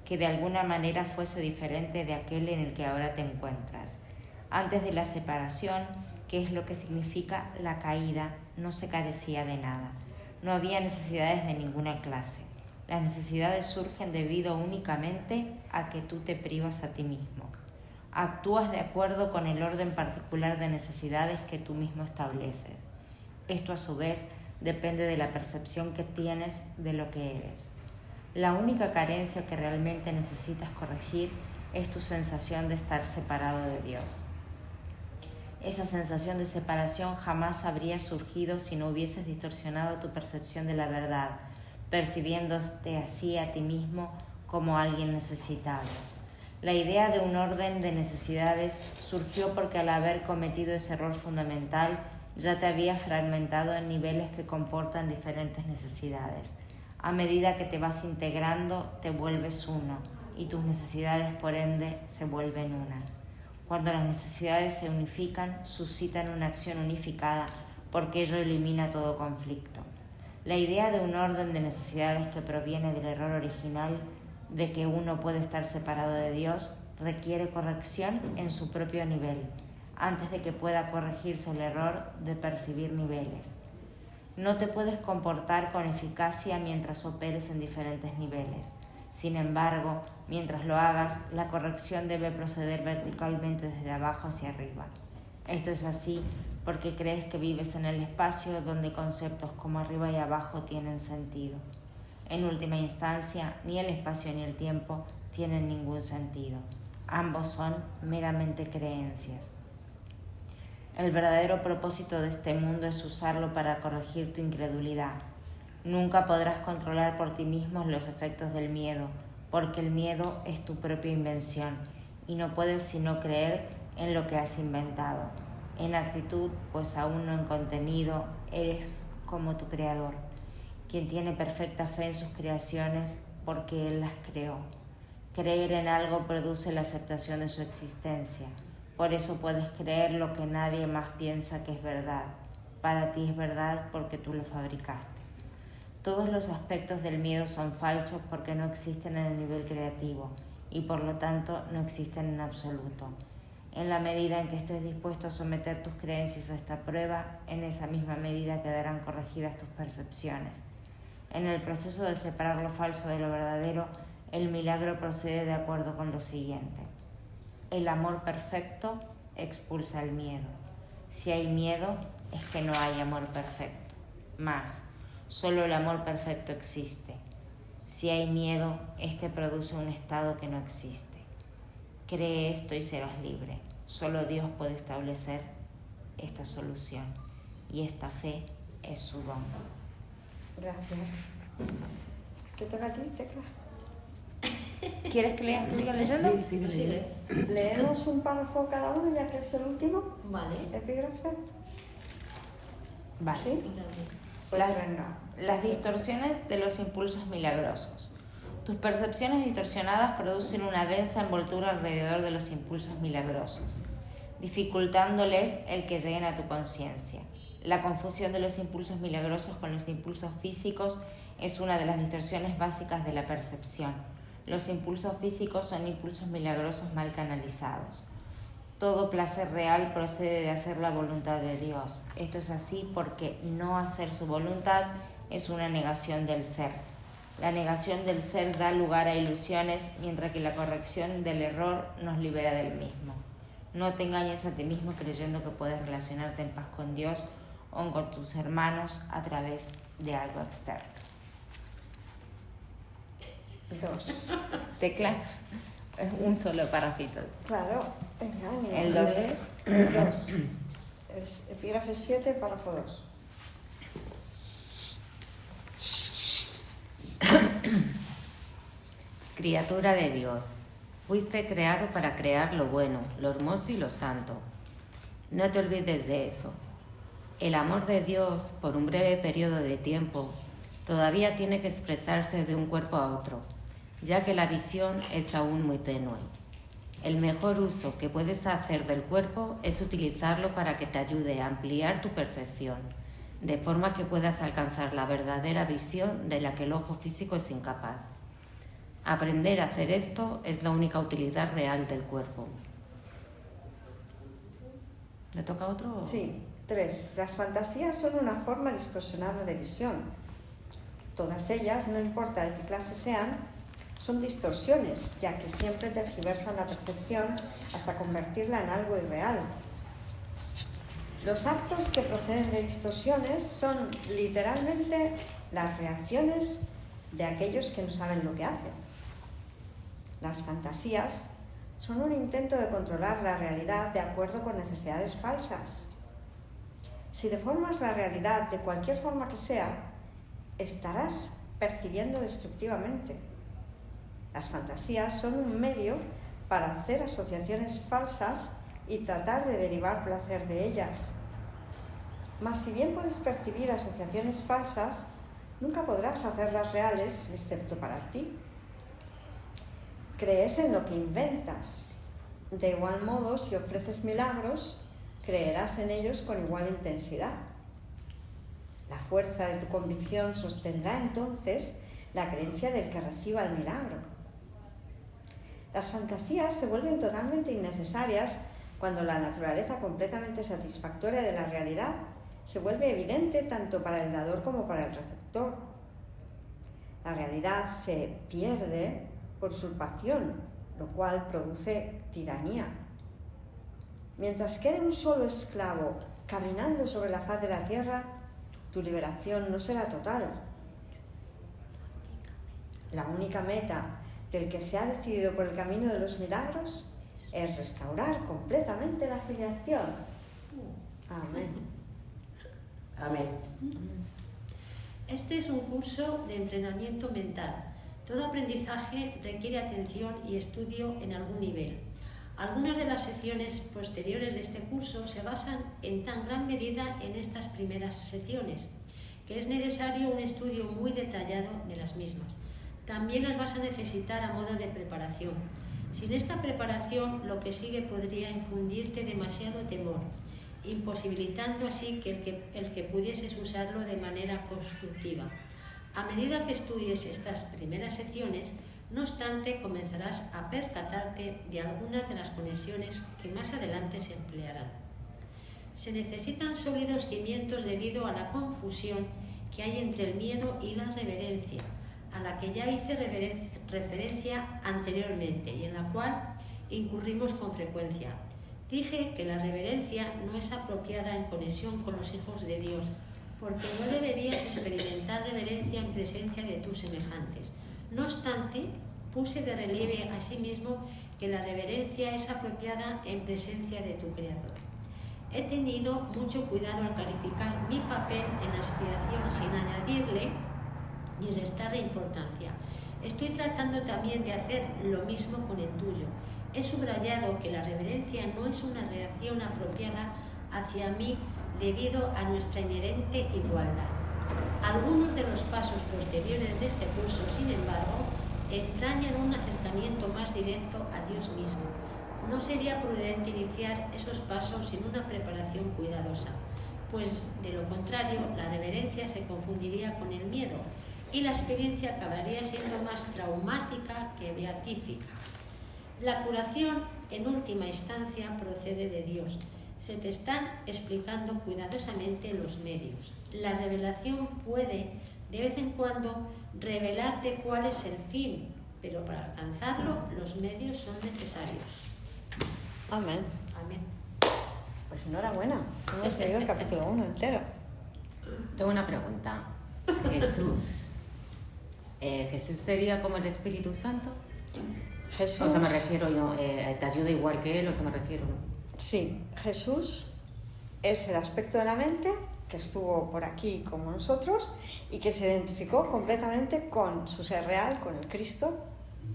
que de alguna manera fuese diferente de aquel en el que ahora te encuentras. Antes de la separación, que es lo que significa la caída, no se carecía de nada. No había necesidades de ninguna clase. Las necesidades surgen debido únicamente a que tú te privas a ti mismo. Actúas de acuerdo con el orden particular de necesidades que tú mismo estableces. Esto a su vez depende de la percepción que tienes de lo que eres. La única carencia que realmente necesitas corregir es tu sensación de estar separado de Dios. Esa sensación de separación jamás habría surgido si no hubieses distorsionado tu percepción de la verdad, percibiéndote así a ti mismo como alguien necesitado. La idea de un orden de necesidades surgió porque al haber cometido ese error fundamental ya te habías fragmentado en niveles que comportan diferentes necesidades. A medida que te vas integrando, te vuelves uno y tus necesidades, por ende, se vuelven una. Cuando las necesidades se unifican, suscitan una acción unificada porque ello elimina todo conflicto. La idea de un orden de necesidades que proviene del error original de que uno puede estar separado de Dios requiere corrección en su propio nivel, antes de que pueda corregirse el error de percibir niveles. No te puedes comportar con eficacia mientras operes en diferentes niveles. Sin embargo, mientras lo hagas, la corrección debe proceder verticalmente desde abajo hacia arriba. Esto es así porque crees que vives en el espacio donde conceptos como arriba y abajo tienen sentido. En última instancia, ni el espacio ni el tiempo tienen ningún sentido. Ambos son meramente creencias. El verdadero propósito de este mundo es usarlo para corregir tu incredulidad. Nunca podrás controlar por ti mismo los efectos del miedo, porque el miedo es tu propia invención y no puedes sino creer en lo que has inventado. En actitud, pues aún no en contenido, eres como tu creador, quien tiene perfecta fe en sus creaciones porque él las creó. Creer en algo produce la aceptación de su existencia. Por eso puedes creer lo que nadie más piensa que es verdad. Para ti es verdad porque tú lo fabricaste. Todos los aspectos del miedo son falsos porque no existen en el nivel creativo y por lo tanto no existen en absoluto. En la medida en que estés dispuesto a someter tus creencias a esta prueba, en esa misma medida quedarán corregidas tus percepciones. En el proceso de separar lo falso de lo verdadero, el milagro procede de acuerdo con lo siguiente. El amor perfecto expulsa el miedo. Si hay miedo, es que no hay amor perfecto. Más, solo el amor perfecto existe. Si hay miedo, este produce un estado que no existe. Cree esto y serás libre. Solo Dios puede establecer esta solución y esta fe es su don. Gracias. ¿Qué toca a ti, Tecla? ¿Quieres que siga leyendo? Sí, sigue leyendo. Leemos un párrafo cada uno, ya que es el último Vale. epígrafe. Vale. ¿Sí? Pues venga. Las distorsiones de los impulsos milagrosos. Tus percepciones distorsionadas producen una densa envoltura alrededor de los impulsos milagrosos, dificultándoles el que lleguen a tu conciencia. La confusión de los impulsos milagrosos con los impulsos físicos es una de las distorsiones básicas de la percepción. Los impulsos físicos son impulsos milagrosos mal canalizados. Todo placer real procede de hacer la voluntad de Dios. Esto es así porque no hacer su voluntad es una negación del ser. La negación del ser da lugar a ilusiones, mientras que la corrección del error nos libera del mismo. No te engañes a ti mismo creyendo que puedes relacionarte en paz con Dios o con tus hermanos a través de algo externo. 2. Tecla, es un solo parrafito. Claro, venga. El 2 es. El 2. Es epígrafe 7, párrafo 2. Criatura de Dios, fuiste creado para crear lo bueno, lo hermoso y lo santo. No te olvides de eso. El amor de Dios, por un breve periodo de tiempo, todavía tiene que expresarse de un cuerpo a otro, ya que la visión es aún muy tenue. El mejor uso que puedes hacer del cuerpo es utilizarlo para que te ayude a ampliar tu percepción, de forma que puedas alcanzar la verdadera visión de la que el ojo físico es incapaz. Aprender a hacer esto es la única utilidad real del cuerpo. ¿Le toca otro? Sí. 3. Las fantasías son una forma distorsionada de visión. Todas ellas, no importa de qué clase sean, son distorsiones, ya que siempre tergiversan la percepción hasta convertirla en algo irreal. Los actos que proceden de distorsiones son literalmente las reacciones de aquellos que no saben lo que hacen. Las fantasías son un intento de controlar la realidad de acuerdo con necesidades falsas. Si deformas la realidad de cualquier forma que sea, estarás percibiendo destructivamente. Las fantasías son un medio para hacer asociaciones falsas y tratar de derivar placer de ellas. Mas si bien puedes percibir asociaciones falsas, nunca podrás hacerlas reales excepto para ti. Crees en lo que inventas. De igual modo, si ofreces milagros, creerás en ellos con igual intensidad. La fuerza de tu convicción sostendrá entonces la creencia del que reciba el milagro. Las fantasías se vuelven totalmente innecesarias cuando la naturaleza completamente satisfactoria de la realidad se vuelve evidente tanto para el dador como para el receptor. La realidad se pierde por usurpación, lo cual produce tiranía. Mientras quede un solo esclavo caminando sobre la faz de la tierra, tu liberación no será total. La única meta del que se ha decidido por el camino de los milagros es restaurar completamente la filiación. Amén. Amén. Este es un curso de entrenamiento mental. Todo aprendizaje requiere atención y estudio en algún nivel. Algunas de las secciones posteriores de este curso se basan en tan gran medida en estas primeras secciones, que es necesario un estudio muy detallado de las mismas. También las vas a necesitar a modo de preparación. Sin esta preparación, lo que sigue podría infundirte demasiado temor, imposibilitando así que el que pudieses usarlo de manera constructiva. A medida que estudies estas primeras secciones, no obstante, comenzarás a percatarte de algunas de las conexiones que más adelante se emplearán. Se necesitan sólidos cimientos debido a la confusión que hay entre el miedo y la reverencia, a la que ya hice referencia anteriormente y en la cual incurrimos con frecuencia. Dije que la reverencia no es apropiada en conexión con los hijos de Dios, porque no deberías experimentar reverencia en presencia de tus semejantes. No obstante, puse de relieve asimismo que la reverencia es apropiada en presencia de tu Creador. He tenido mucho cuidado al clarificar mi papel en la expiación sin añadirle ni restarle importancia. Estoy tratando también de hacer lo mismo con el tuyo. He subrayado que la reverencia no es una reacción apropiada hacia mí debido a nuestra inherente igualdad. Algunos de los pasos posteriores de este curso, sin embargo, entrañan un acercamiento más directo a Dios mismo. No sería prudente iniciar esos pasos sin una preparación cuidadosa, pues de lo contrario la reverencia se confundiría con el miedo y la experiencia acabaría siendo más traumática que beatífica. La curación, en última instancia, procede de Dios. Se te están explicando cuidadosamente los medios. La revelación puede, de vez en cuando, revelarte cuál es el fin, pero para alcanzarlo los medios son necesarios. Amén. Amén. Pues enhorabuena, hemos leído el capítulo 1 entero. Tengo una pregunta. ¿Jesús sería como el Espíritu Santo? Jesús. O sea, me refiero yo, ¿te ayuda igual que él? O sea, me refiero... Sí, Jesús es el aspecto de la mente que estuvo por aquí como nosotros y que se identificó completamente con su ser real, con el Cristo,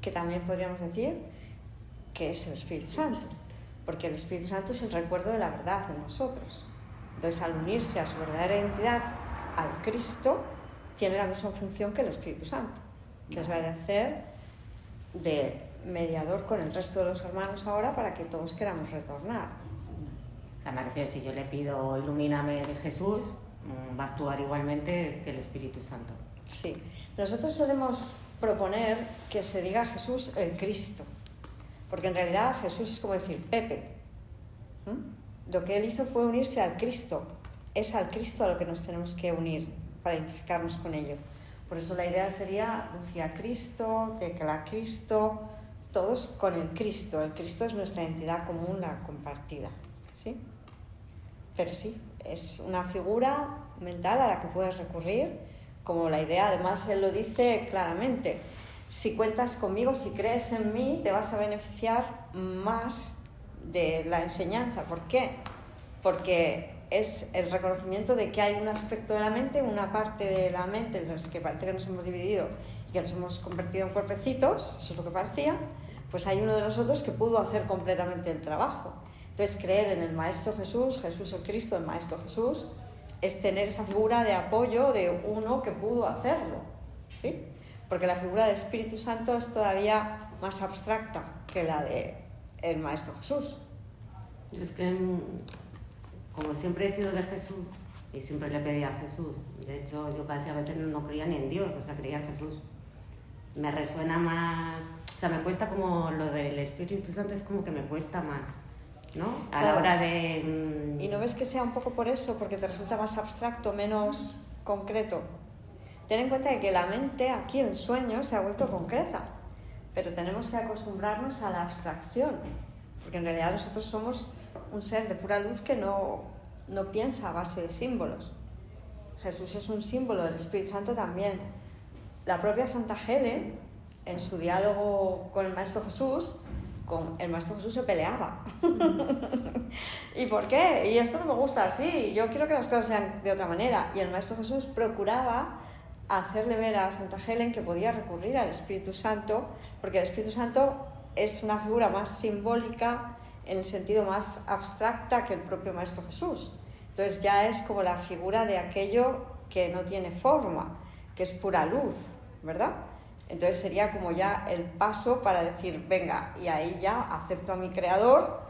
que también podríamos decir que es el Espíritu Santo, porque el Espíritu Santo es el recuerdo de la verdad en nosotros. Entonces, al unirse a su verdadera identidad, al Cristo, tiene la misma función que el Espíritu Santo, que es la de hacer de mediador con el resto de los hermanos ahora para que todos queramos retornar. O sea, me refiero, si yo le pido ilumíname de Jesús, va a actuar igualmente que el Espíritu Santo. Sí, nosotros solemos proponer que se diga Jesús el Cristo, porque en realidad Jesús es como decir Pepe. Lo que él hizo fue unirse al Cristo, es al Cristo a lo que nos tenemos que unir para identificarnos con ello. Por eso la idea sería Lucía Cristo, Tecla Cristo, todos con el Cristo. El Cristo es nuestra identidad común, la compartida, ¿sí? Pero sí, es una figura mental a la que puedes recurrir, como la idea, además él lo dice claramente, si cuentas conmigo, si crees en mí, te vas a beneficiar más de la enseñanza. ¿Por qué? Porque es el reconocimiento de que hay un aspecto de la mente, una parte de la mente en los que parece que nos hemos dividido y que nos hemos convertido en cuerpecitos, eso es lo que parecía, pues hay uno de nosotros que pudo hacer completamente el trabajo. Entonces, creer en el Maestro Jesús, Jesús el Cristo, el Maestro Jesús, es tener esa figura de apoyo de uno que pudo hacerlo, ¿sí? Porque la figura del Espíritu Santo es todavía más abstracta que la del Maestro Jesús. Yo es que, como siempre he sido de Jesús y siempre le pedía a Jesús, de hecho yo casi a veces no creía ni en Dios, o sea, creía en Jesús. Me resuena más, o sea, me cuesta como lo del Espíritu Santo, es como que me cuesta más, ¿no? A la hora de... ¿Y no ves que sea un poco por eso? Porque te resulta más abstracto, menos concreto. Ten en cuenta que la mente aquí en sueño se ha vuelto concreta, pero tenemos que acostumbrarnos a la abstracción, porque en realidad nosotros somos un ser de pura luz que no piensa a base de símbolos. Jesús es un símbolo, el Espíritu Santo también. La propia Santa Helen, en su diálogo con el Maestro Jesús, con el Maestro Jesús se peleaba. ¿Y por qué? Y esto no me gusta así, yo quiero que las cosas sean de otra manera. Y el Maestro Jesús procuraba hacerle ver a Santa Helen que podía recurrir al Espíritu Santo, porque el Espíritu Santo es una figura más simbólica, en el sentido más abstracta que el propio Maestro Jesús. Entonces ya es como la figura de aquello que no tiene forma, que es pura luz, ¿verdad? Entonces sería como ya el paso para decir, venga, y ahí ya acepto a mi Creador,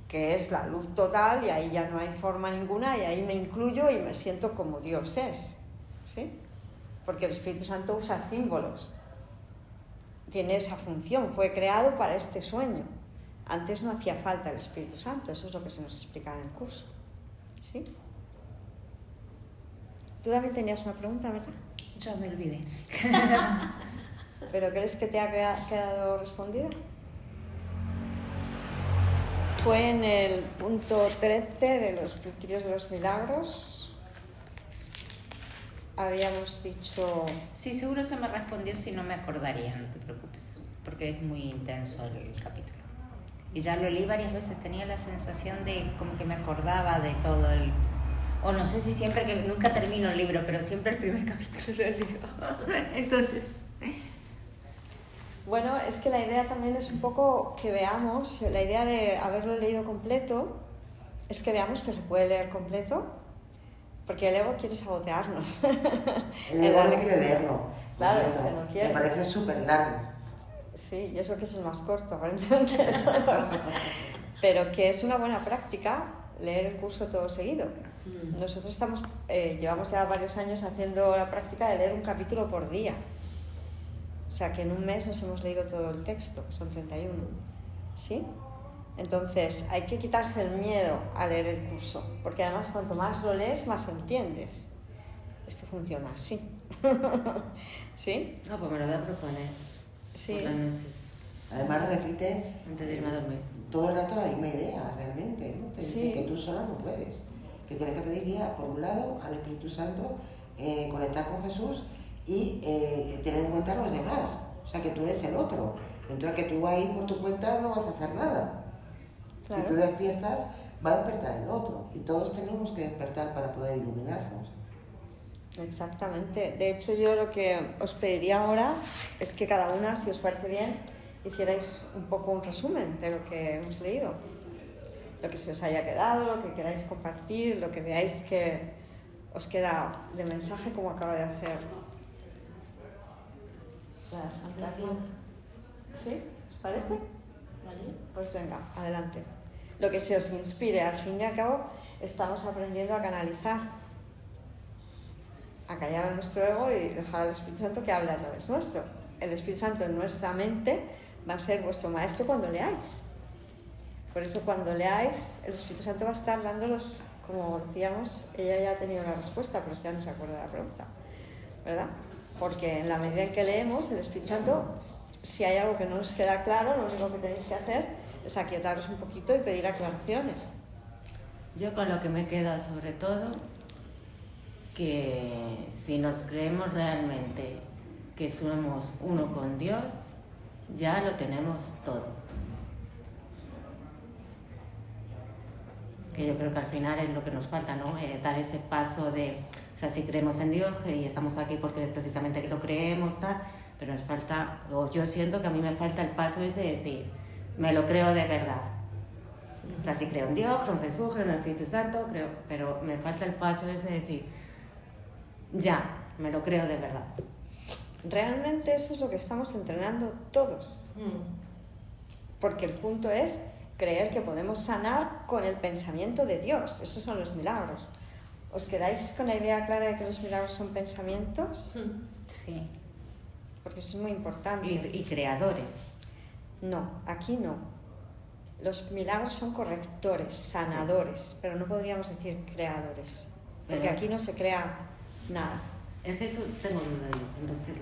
que es la luz total, y ahí ya no hay forma ninguna, y ahí me incluyo y me siento como Dios es, ¿sí? Porque el Espíritu Santo usa símbolos, tiene esa función, fue creado para este sueño. Antes no hacía falta el Espíritu Santo, eso es lo que se nos explica en el curso, ¿sí? Tú también tenías una pregunta, ¿verdad? Yo me olvidé. ¿Pero crees que te ha quedado respondida? Fue en el punto 13 de los principios de los milagros. Habíamos dicho... Sí, seguro se me respondió, si no me acordaría, no te preocupes, porque es muy intenso el capítulo. Y ya lo leí varias veces, tenía la sensación de como que me acordaba de todo el... O no sé si siempre, que nunca termino el libro, pero siempre el primer capítulo lo leo. Entonces... Bueno, es que la idea también es un poco que veamos, la idea de haberlo leído completo, es que veamos que se puede leer completo, porque el ego quiere sabotearnos. El ego no quiere leerlo. Claro, completo. que no quiere. Me parece súper largo. Sí, y eso que es el más corto, aparentemente de todos. Pero que es una buena práctica leer el curso todo seguido. Nosotros llevamos ya varios años haciendo la práctica de leer un capítulo por día. O sea que en un mes nos hemos leído todo el texto, son 31. ¿Sí? Entonces hay que quitarse el miedo a leer el curso, porque además cuanto más lo lees, más entiendes. Esto funciona así. ¿Sí? No, pues me lo voy a proponer. Sí. Por la noche, Además repite antes de irme a dormir. todo el rato la misma idea, realmente, ¿no? Te Sí. dice que tú sola no puedes, que tienes que pedir guía, por un lado, al Espíritu Santo, conectar con Jesús y tener en cuenta a los demás, o sea, que tú eres el otro. Entonces, que tú ahí por tu cuenta no vas a hacer nada. Claro. Si tú despiertas, va a despertar el otro, y todos tenemos que despertar para poder iluminarnos. Exactamente. De hecho, yo lo que os pediría ahora es que cada una, si os parece bien, hicierais un poco un resumen de lo que hemos leído. lo que se os haya quedado, lo que queráis compartir, lo que veáis que os queda de mensaje, como acaba de hacer la Santa Cruz. ¿Sí? ¿Os parece? ¿Vale? Pues venga, adelante. Lo que se os inspire, al fin y al cabo, estamos aprendiendo a canalizar, a callar a nuestro ego y dejar al Espíritu Santo que hable a través nuestro. El Espíritu Santo en nuestra mente va a ser vuestro maestro cuando leáis. Por eso cuando leáis, el Espíritu Santo va a estar dándolos, como decíamos, ella ya ha tenido la respuesta, pero ya no se acuerda de la pregunta, ¿verdad? Porque en la medida en que leemos, el Espíritu Santo, si hay algo que no os queda claro, lo único que tenéis que hacer es aquietaros un poquito y pedir aclaraciones. Yo con lo que me queda sobre todo, que si nos creemos realmente que somos uno con Dios, ya lo tenemos todo. Que yo creo que al final es lo que nos falta, ¿no? Dar ese paso de, o sea, si creemos en Dios y estamos aquí porque precisamente lo creemos, tal, pero nos falta, o yo siento que a mí me falta el paso ese de decir, me lo creo de verdad. O sea, si creo en Dios, creo en Jesús, creo en el Espíritu Santo, creo, pero me falta el paso ese de decir, ya, me lo creo de verdad. Realmente eso es lo que estamos entrenando todos. Porque el punto es creer que podemos sanar con el pensamiento de Dios. Esos son los milagros. ¿Os quedáis con la idea clara de que los milagros son pensamientos? Sí. Porque eso es muy importante. Y creadores. No, aquí no. Los milagros son correctores, sanadores, pero no podríamos decir creadores. Porque Pero- aquí no se crea nada. Es que eso tengo duda yo. Entonces,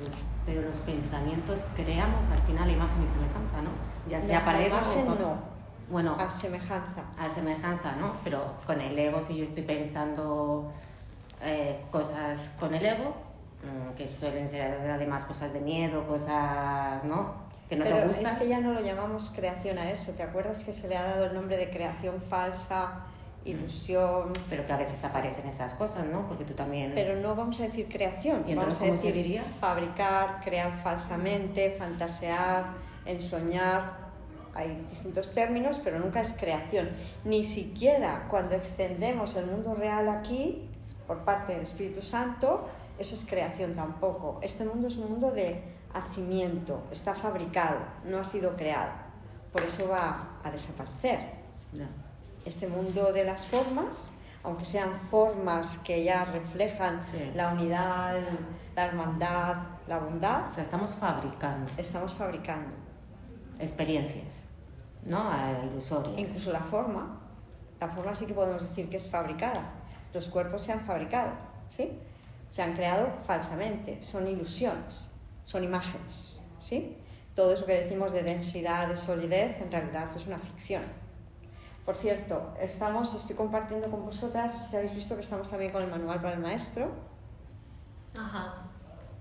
pero los pensamientos creamos al final imagen y semejanza, ¿no? Ya sea para el ego imagen o con- no, Bueno, a semejanza. a semejanza, ¿no? Pero con el ego, si yo estoy pensando cosas con el ego, que suelen ser además cosas de miedo, cosas, ¿no? Que no Pero te gustan. es que ya no lo llamamos creación a eso. ¿Te acuerdas que se le ha dado el nombre de creación falsa, ilusión? Pero que a veces aparecen esas cosas, ¿no? Porque tú también... Pero no vamos a decir creación. ¿Y entonces vamos a cómo se decir diría? fabricar, crear falsamente, fantasear, ensoñar. Hay distintos términos, pero nunca es creación. Ni siquiera cuando extendemos el mundo real aquí, por parte del Espíritu Santo, eso es creación tampoco. Este mundo es un mundo de hacimiento, está fabricado, no ha sido creado. Por eso va a desaparecer. No. Este mundo de las formas, aunque sean formas que ya reflejan Sí. la unidad, la hermandad, la bondad, O sea, estamos fabricando estamos fabricando. experiencias, ¿no? Ilusorias. Incluso la forma sí que podemos decir que es fabricada. Los cuerpos se han fabricado, ¿sí? Se han creado falsamente, son ilusiones, son imágenes, ¿sí? Todo eso que decimos de densidad, de solidez, en realidad es una ficción. Por cierto, estoy compartiendo con vosotras, no sé si habéis visto que estamos también con el manual para el maestro, Ajá.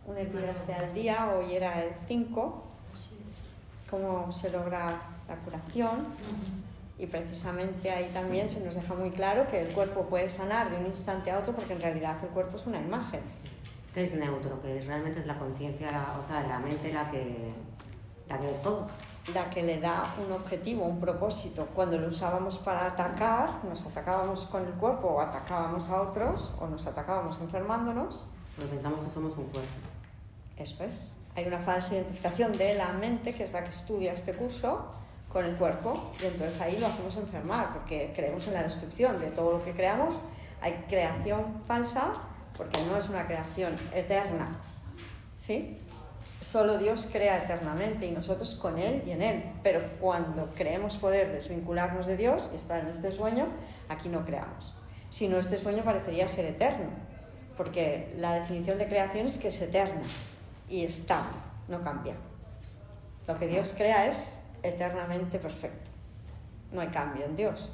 un epígrafe al día, hoy era el 5, Sí. cómo se logra la curación. Y precisamente ahí también se nos deja muy claro que el cuerpo puede sanar de un instante a otro porque en realidad el cuerpo es una imagen. Que es neutro, que realmente es la conciencia, o sea, la mente la que es todo. La que le da un objetivo, un propósito. Cuando lo usábamos para atacar, nos atacábamos con el cuerpo o atacábamos a otros o nos atacábamos enfermándonos. Pero pensamos que somos un cuerpo. Eso es. Hay una falsa identificación de la mente, que es la que estudia este curso, con el cuerpo, y entonces ahí lo hacemos enfermar porque creemos en la destrucción de todo lo que creamos. Hay creación falsa porque no es una creación eterna, ¿sí? Solo Dios crea eternamente y nosotros con Él y en Él, pero cuando creemos poder desvincularnos de Dios y estar en este sueño, aquí no creamos. Si no, este sueño parecería ser eterno, porque la definición de creación es que es eterna y estable, no cambia. Lo que Dios crea es eternamente perfecto, no hay cambio en Dios.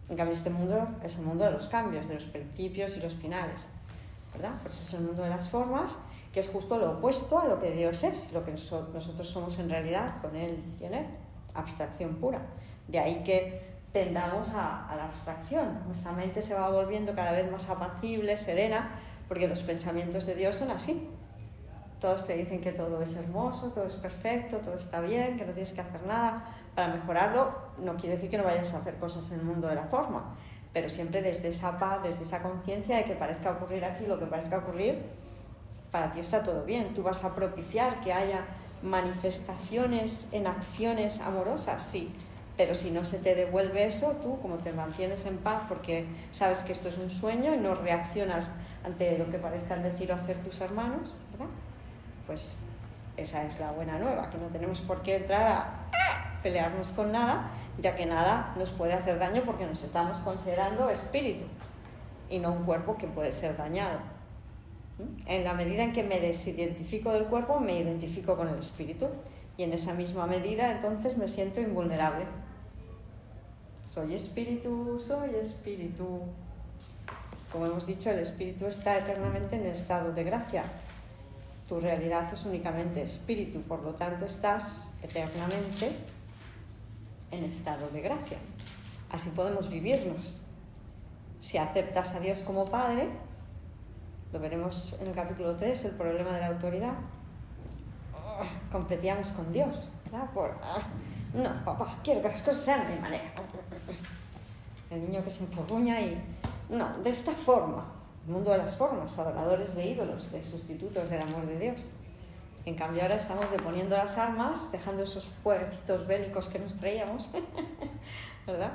En cambio, este mundo es el mundo de los cambios, de los principios y los finales, ¿verdad? Por eso es el mundo de las formas, que es justo lo opuesto a lo que Dios es, lo que nosotros somos en realidad con Él y en Él, abstracción pura. De ahí que tendamos a la abstracción. Nuestra mente se va volviendo cada vez más apacible, serena, porque los pensamientos de Dios son así. Todos te dicen que todo es hermoso, todo es perfecto, todo está bien, que no tienes que hacer nada para mejorarlo. No quiere decir que no vayas a hacer cosas en el mundo de la forma, pero siempre desde esa paz, desde esa conciencia de que parezca ocurrir aquí lo que parezca ocurrir, para ti está todo bien. Tú vas a propiciar que haya manifestaciones en acciones amorosas, sí, pero si no se te devuelve eso, tú como te mantienes en paz porque sabes que esto es un sueño y no reaccionas ante lo que parezcan decir o hacer tus hermanos, ¿verdad? Pues esa es la buena nueva, que no tenemos por qué entrar a pelearnos con nada, ya que nada nos puede hacer daño porque nos estamos considerando espíritu y no un cuerpo que puede ser dañado. En la medida en que me desidentifico del cuerpo, me identifico con el espíritu y en esa misma medida entonces me siento invulnerable. Soy espíritu, soy espíritu. Como hemos dicho, el espíritu está eternamente en estado de gracia. Tu realidad es únicamente espíritu, por lo tanto estás eternamente en estado de gracia. Así podemos vivirnos. Si aceptas a Dios como Padre, lo veremos en el capítulo 3, el problema de la autoridad. Competíamos con Dios, ¿verdad? No, papá, quiero que las cosas sean de mi manera. El niño que se enfurruña y... No, de esta forma. El mundo de las formas, adoradores de ídolos, de sustitutos del amor de Dios. En cambio ahora estamos deponiendo las armas, dejando esos puertos bélicos que nos traíamos, ¿verdad?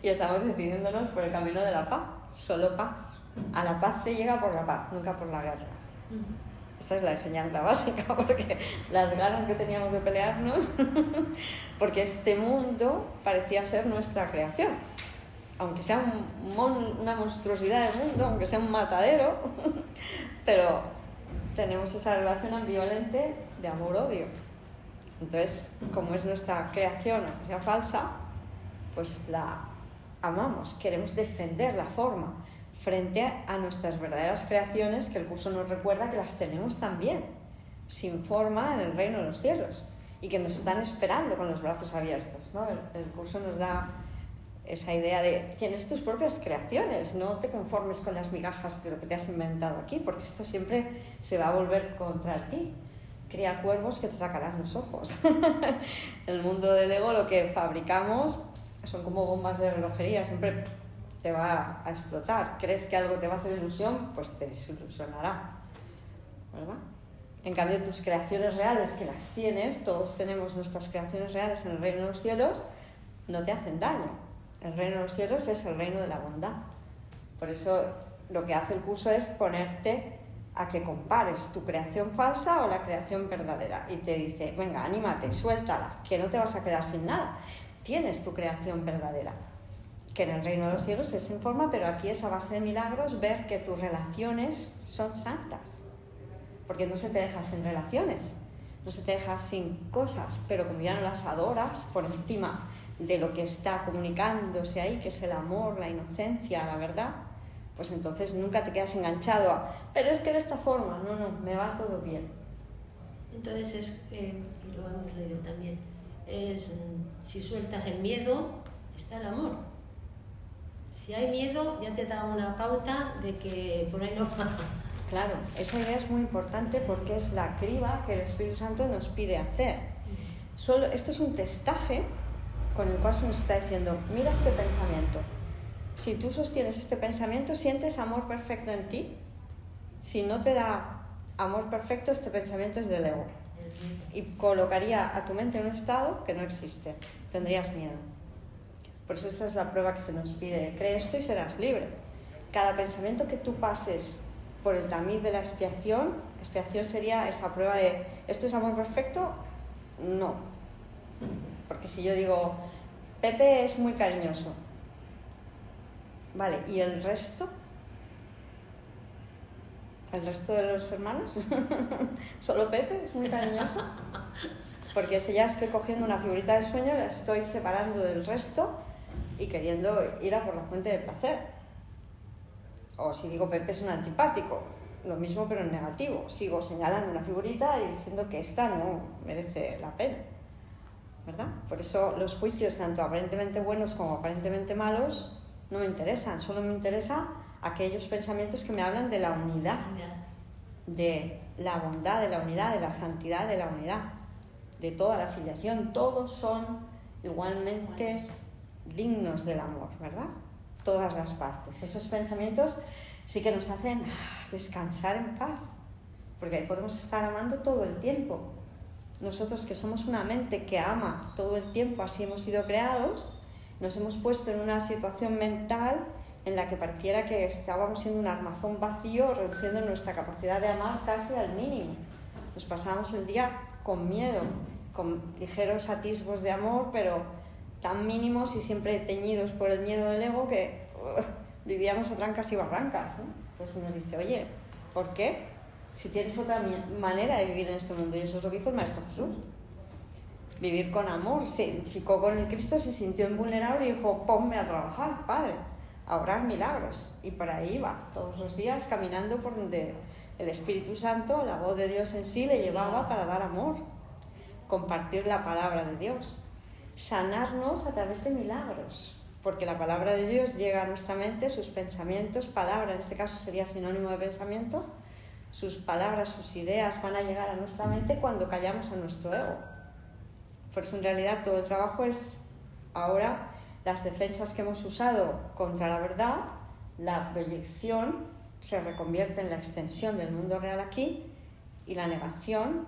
Y estamos decidiéndonos por el camino de la paz, solo paz. A la paz se llega por la paz, nunca por la guerra. Esta es la enseñanza básica, porque las ganas que teníamos de pelearnos, porque este mundo parecía ser nuestra creación. Aunque sea una monstruosidad de mundo, aunque sea un matadero, pero tenemos esa relación ambivalente de amor-odio. Entonces, como es nuestra creación, aunque sea falsa, pues la amamos, queremos defender la forma frente a nuestras verdaderas creaciones, que el curso nos recuerda que las tenemos también, sin forma en el reino de los cielos, y que nos están esperando con los brazos abiertos, ¿no? El curso nos da esa idea de tienes tus propias creaciones, no te conformes con las migajas de lo que te has inventado aquí, porque esto siempre se va a volver contra ti. Cría cuervos que te sacarán los ojos. En el mundo del ego lo que fabricamos son como bombas de relojería, siempre te va a explotar. Crees que algo te va a hacer ilusión, pues te desilusionará, ¿verdad? En cambio, tus creaciones reales, que las tienes, todos tenemos nuestras creaciones reales en el reino de los cielos, no te hacen daño. El reino de los cielos es el reino de la bondad. Por eso lo que hace el curso es ponerte a que compares tu creación falsa o la creación verdadera. Y te dice, venga, anímate, suéltala, que no te vas a quedar sin nada. Tienes tu creación verdadera, que en el reino de los cielos es en forma, pero aquí es a base de milagros ver que tus relaciones son santas. Porque no se te deja sin relaciones, no se te deja sin cosas, pero como ya no las adoras por encima de lo que está comunicándose ahí, que es el amor, la inocencia, la verdad, pues entonces nunca te quedas enganchado a, pero es que de esta forma, no, me va todo bien. Entonces, y lo hemos leído también, si sueltas el miedo, está el amor. Si hay miedo, ya te da una pauta de que por ahí no va. Claro, esa idea es muy importante porque es la criba que el Espíritu Santo nos pide hacer. Esto es un testaje con el cual se nos está diciendo, mira este pensamiento. Si tú sostienes este pensamiento, ¿sientes amor perfecto en ti? Si no te da amor perfecto, este pensamiento es del ego. Y colocaría a tu mente en un estado que no existe. Tendrías miedo. Por eso esa es la prueba que se nos pide. Cree esto y serás libre. Cada pensamiento que tú pases por el tamiz de la expiación sería esa prueba de, ¿esto es amor perfecto? No. Porque si yo digo, Pepe es muy cariñoso, vale, ¿y el resto? ¿El resto de los hermanos? ¿Solo Pepe es muy cariñoso? Porque si ya estoy cogiendo una figurita del sueño, la estoy separando del resto y queriendo ir a por la fuente de placer. O si digo Pepe es un antipático, lo mismo pero en negativo. Sigo señalando una figurita y diciendo que esta no merece la pena, ¿verdad? Por eso los juicios, tanto aparentemente buenos como aparentemente malos, no me interesan. Solo me interesan aquellos pensamientos que me hablan de la unidad, de la bondad, de la unidad, de la santidad, de la unidad, de toda la filiación. Todos son igualmente dignos del amor, ¿verdad? Todas las partes. Esos pensamientos sí que nos hacen descansar en paz, porque ahí podemos estar amando todo el tiempo. Nosotros que somos una mente que ama todo el tiempo, así hemos sido creados, nos hemos puesto en una situación mental en la que pareciera que estábamos siendo un armazón vacío, reduciendo nuestra capacidad de amar casi al mínimo. Nos pasábamos el día con miedo, con ligeros atisbos de amor, pero tan mínimos y siempre teñidos por el miedo del ego que vivíamos a trancas y barrancas, ¿no? Entonces nos dice, oye, ¿por qué? Si tienes otra manera de vivir en este mundo, y eso es lo que hizo el Maestro Jesús. Vivir con amor, se identificó con el Cristo, se sintió invulnerable y dijo, ponme a trabajar, Padre, a obrar milagros. Y por ahí va, todos los días caminando por donde el Espíritu Santo, la voz de Dios en sí, le llevaba para dar amor, compartir la palabra de Dios, sanarnos a través de milagros, porque la palabra de Dios llega a nuestra mente, sus pensamientos, palabra, en este caso sería sinónimo de pensamiento, sus palabras, sus ideas van a llegar a nuestra mente cuando callamos a nuestro ego. Por eso en realidad todo el trabajo es ahora las defensas que hemos usado contra la verdad, la proyección se reconvierte en la extensión del mundo real aquí, y la negación,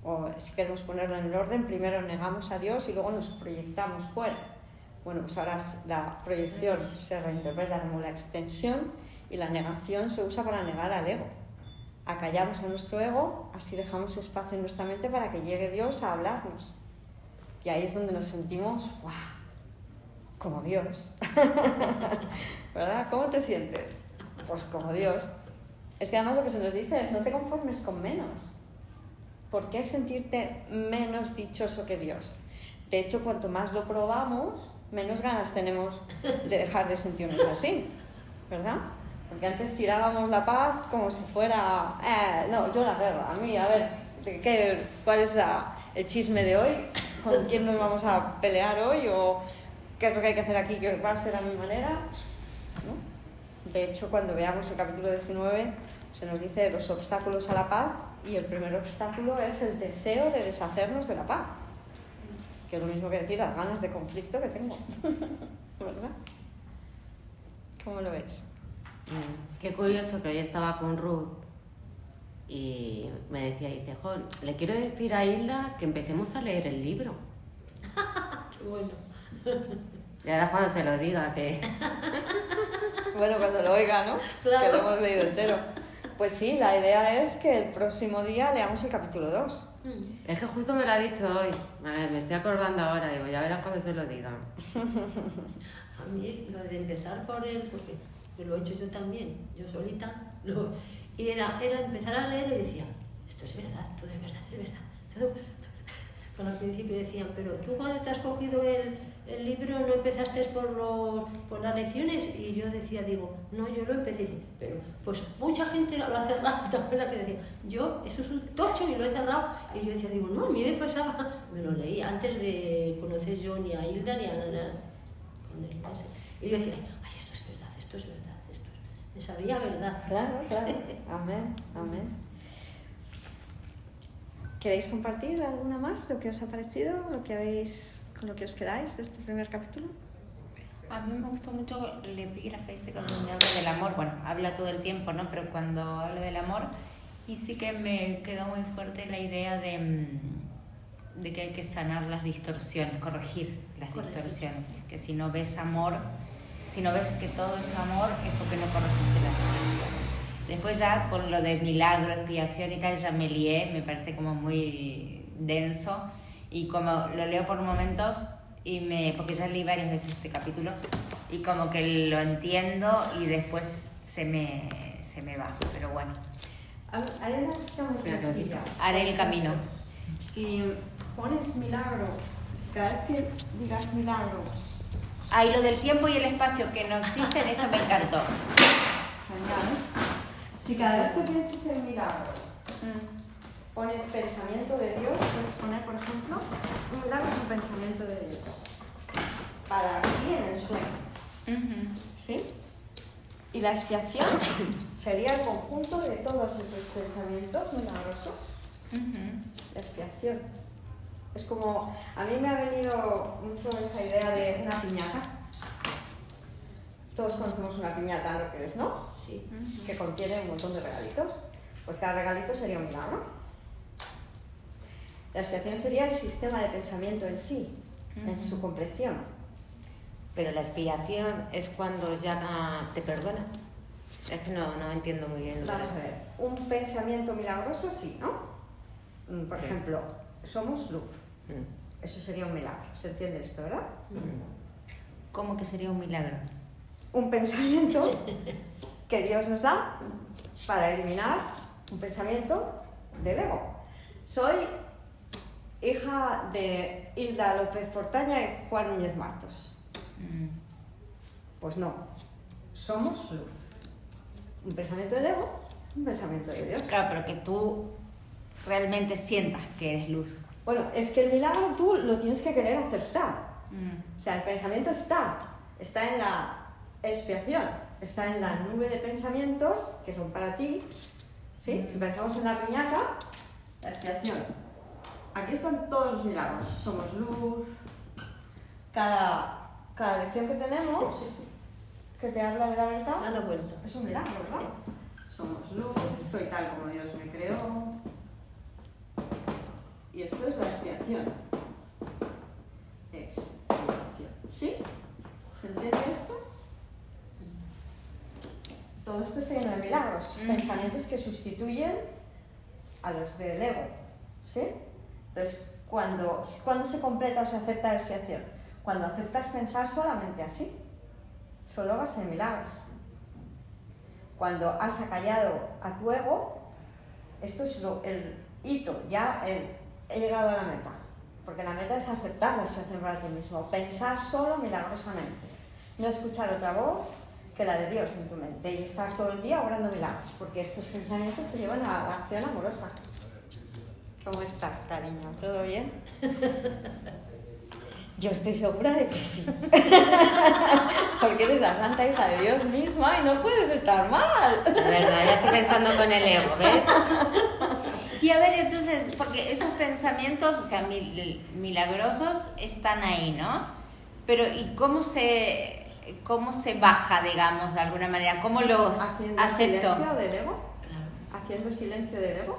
o si queremos ponerlo en el orden, primero negamos a Dios y luego nos proyectamos fuera. Bueno, pues ahora la proyección se reinterpreta como la extensión y la negación se usa para negar al ego. Acallamos a nuestro ego, así dejamos espacio en nuestra mente para que llegue Dios a hablarnos. Y ahí es donde nos sentimos, ¡guau!, como Dios. ¿Verdad? ¿Cómo te sientes? Pues como Dios. Es que además lo que se nos dice es, no te conformes con menos. ¿Por qué sentirte menos dichoso que Dios? De hecho, cuanto más lo probamos, menos ganas tenemos de dejar de sentirnos así, ¿verdad? Porque antes tirábamos la paz como si fuera, no, yo la guerra, a mí, a ver, ¿cuál es el chisme de hoy? ¿Con quién nos vamos a pelear hoy? ¿O qué es lo que hay que hacer aquí que va a ser a mi manera? ¿No? De hecho, cuando veamos el capítulo 19, se nos dice los obstáculos a la paz, y el primer obstáculo es el deseo de deshacernos de la paz, que es lo mismo que decir las ganas de conflicto que tengo. ¿Verdad? ¿Cómo lo ves? Qué curioso que hoy estaba con Ruth y me decía, dice, jo, le quiero decir a Hilda que empecemos a leer el libro. Qué bueno. Y ahora cuando se lo diga, que... Bueno, cuando lo oiga, ¿no? Claro. Que lo hemos leído entero. Pues sí, la idea es que el próximo día leamos el capítulo 2. Es que justo me lo ha dicho hoy. A ver, me estoy acordando ahora, digo, ya verás cuando se lo diga. A mí lo de empezar por él, porque lo he hecho yo también, yo solita, y era empezar a leer y decía, esto es verdad, todo es verdad, es verdad. Cuando al principio decían, pero tú cuando te has cogido el libro no empezaste por las lecciones, y yo decía, digo, no, yo lo empecé, pero pues mucha gente lo ha cerrado, ¿te acuerdas que decía? Yo, eso es un tocho y lo he cerrado, y yo decía, digo, no, a mí me pasaba, me lo leí antes de conocer yo ni a Hilda ni a Nana, con él, y yo decía, ay, esto es verdad, esto es verdad, me sabía verdad. Claro, claro. Amén, amén. ¿Queréis compartir alguna más? ¿Lo que os ha parecido? ¿Con lo que os quedáis de este primer capítulo? A mí me gustó mucho el epígrafe ese cuando habla del amor. Bueno, habla todo el tiempo, ¿no? Pero cuando habla del amor, y sí que me quedó muy fuerte la idea de que hay que sanar las distorsiones, corregir las distorsiones. Que si no ves amor, si no ves que todo es amor, es porque no corregiste las distorsiones. Después ya con lo de milagro, expiación y tal, ya me lié, me parece como muy denso, y como lo leo por momentos, porque ya leí varias veces este capítulo, y como que lo entiendo y después se me va, pero bueno. Hay una cuestión muy sencilla. Haré el camino. Si pones milagro, cada vez que digas milagro... Ah, y lo del tiempo y el espacio que no existen, eso me encantó. Genial. Si cada vez que pienses en milagro, pones pensamiento de Dios, puedes poner, por ejemplo, un milagro es un pensamiento de Dios. Para aquí en el sueño. ¿Sí? Y la expiación sería el conjunto de todos esos pensamientos milagrosos. La expiación. Es como, a mí me ha venido mucho esa idea de una piñata. Todos conocemos una piñata, lo que es, ¿no? Sí. Que contiene un montón de regalitos. Pues cada regalito sería un milagro. La expiación sería el sistema de pensamiento en sí, en su compleción. Pero la expiación es cuando ya te perdonas. Es que no entiendo muy bien lo que Vamos a ver, un pensamiento milagroso sí, ¿no? Por Sí. ejemplo, somos luz. Mm. Eso sería un milagro. ¿Se entiende esto, verdad? ¿Cómo que sería un milagro? Un pensamiento que Dios nos da para eliminar un pensamiento del ego. Soy hija de Hilda López Portaña y Juan Núñez Martos. Pues no, somos luz. Un pensamiento del ego, un pensamiento de Dios. Claro, pero que tú realmente sientas que eres luz. Bueno, es que el milagro tú lo tienes que querer aceptar. O sea, el pensamiento está en la expiación, está en la nube de pensamientos que son para ti. ¿Sí? Si pensamos en la piñata, la expiación. Aquí están todos los milagros. Somos luz. Cada lección que tenemos, que te habla de la verdad, Da la vuelta. es un milagro, ¿verdad? Somos luz, soy tal como Dios me creó. Y esto es la expiación. Expiación. ¿Sí? ¿Se entiende esto? Todo esto está lleno de milagros, pensamientos que sustituyen a los del ego. ¿Sí? Entonces, ¿cuándo se completa o se acepta la expiación? Cuando aceptas pensar solamente así. Solo vas en milagros. Cuando has acallado a tu ego, esto es el hito, ya he llegado a la meta. Porque la meta es aceptar la expiación para ti mismo, pensar solo milagrosamente, no escuchar otra voz que la de Dios en tu mente y estar todo el día obrando milagros, porque estos pensamientos te llevan a la acción amorosa. ¿Cómo estás, cariño? ¿Todo bien? Yo estoy segura de que sí. Porque eres la santa hija de Dios misma y no puedes estar mal. La verdad, ya estoy pensando con el ego, ¿ves? Y a ver, entonces, porque esos pensamientos, o sea, milagrosos, están ahí, ¿no? Pero, ¿y cómo se baja, digamos, de alguna manera? ¿Cómo los Haciendo acepto? silencio del ego. Haciendo silencio del ego.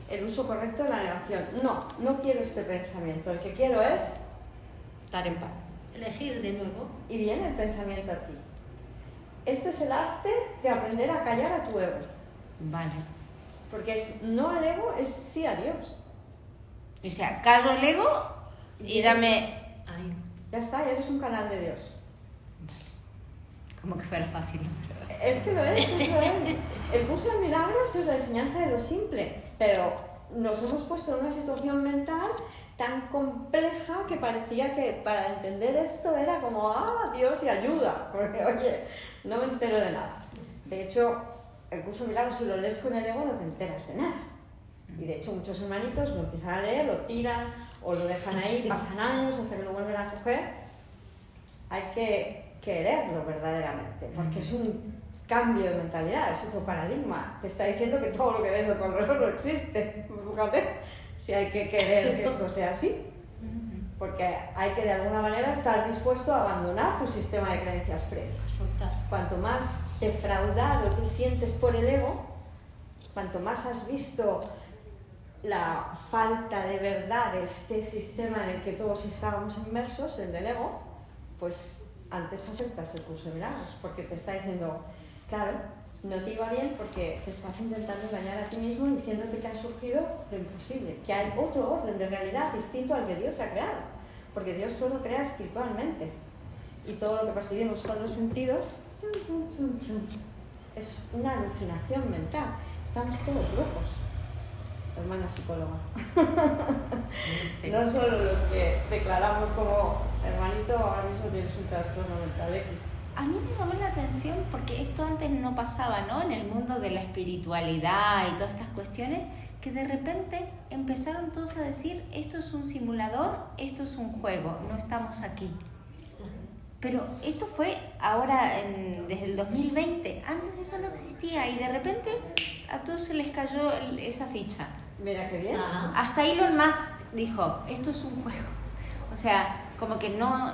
El uso correcto de la negación. No quiero este pensamiento. El que quiero es... Estar en paz. Elegir de nuevo. Y viene el pensamiento a ti. Este es el arte de aprender a callar a tu ego. Vale. Porque es no al ego, es sí a Dios. O sea, callo el ego y ya me... Ahí. Ya está, eres un canal de Dios. Como que fuera fácil. Es que lo es, eso es. El curso de milagros es la enseñanza de lo simple, pero nos hemos puesto en una situación mental tan compleja que parecía que para entender esto era como, Dios y ayuda, porque oye, no me entero de nada. De hecho, el curso de milagros, si lo lees con el ego, no te enteras de nada. Y de hecho, muchos hermanitos lo empiezan a leer, lo tiran o lo dejan ahí, pasan años hasta que lo vuelven a coger. Hay que leerlo verdaderamente, porque es un cambio de mentalidad, es otro paradigma. Te está diciendo que todo lo que ves a tu alrededor no existe. Fíjate, si hay que querer que esto sea así. Porque hay que de alguna manera estar dispuesto a abandonar tu sistema de creencias previo. A soltar. Cuanto más defraudado te sientes por el ego, cuanto más has visto la falta de verdad de este sistema en el que todos estábamos inmersos, el del ego, pues antes aceptas el curso de milagros, porque te está diciendo, claro, no te iba bien porque te estás intentando engañar a ti mismo diciéndote que ha surgido lo imposible, que hay otro orden de realidad distinto al que Dios ha creado, porque Dios solo crea espiritualmente y todo lo que percibimos con los sentidos es una alucinación mental. Estamos todos locos, hermana psicóloga. No solo los que declaramos como hermanito, ahora mismo tienes un trastorno mental X. A mí me llamó la atención porque esto antes no pasaba, ¿no? En el mundo de la espiritualidad y todas estas cuestiones, que de repente empezaron todos a decir, esto es un simulador, esto es un juego, no estamos aquí. Pero esto fue ahora, desde el 2020. Antes eso no existía y de repente a todos se les cayó esa ficha. Mira qué bien. Ajá. Hasta Elon Musk dijo, esto es un juego. O sea, como que no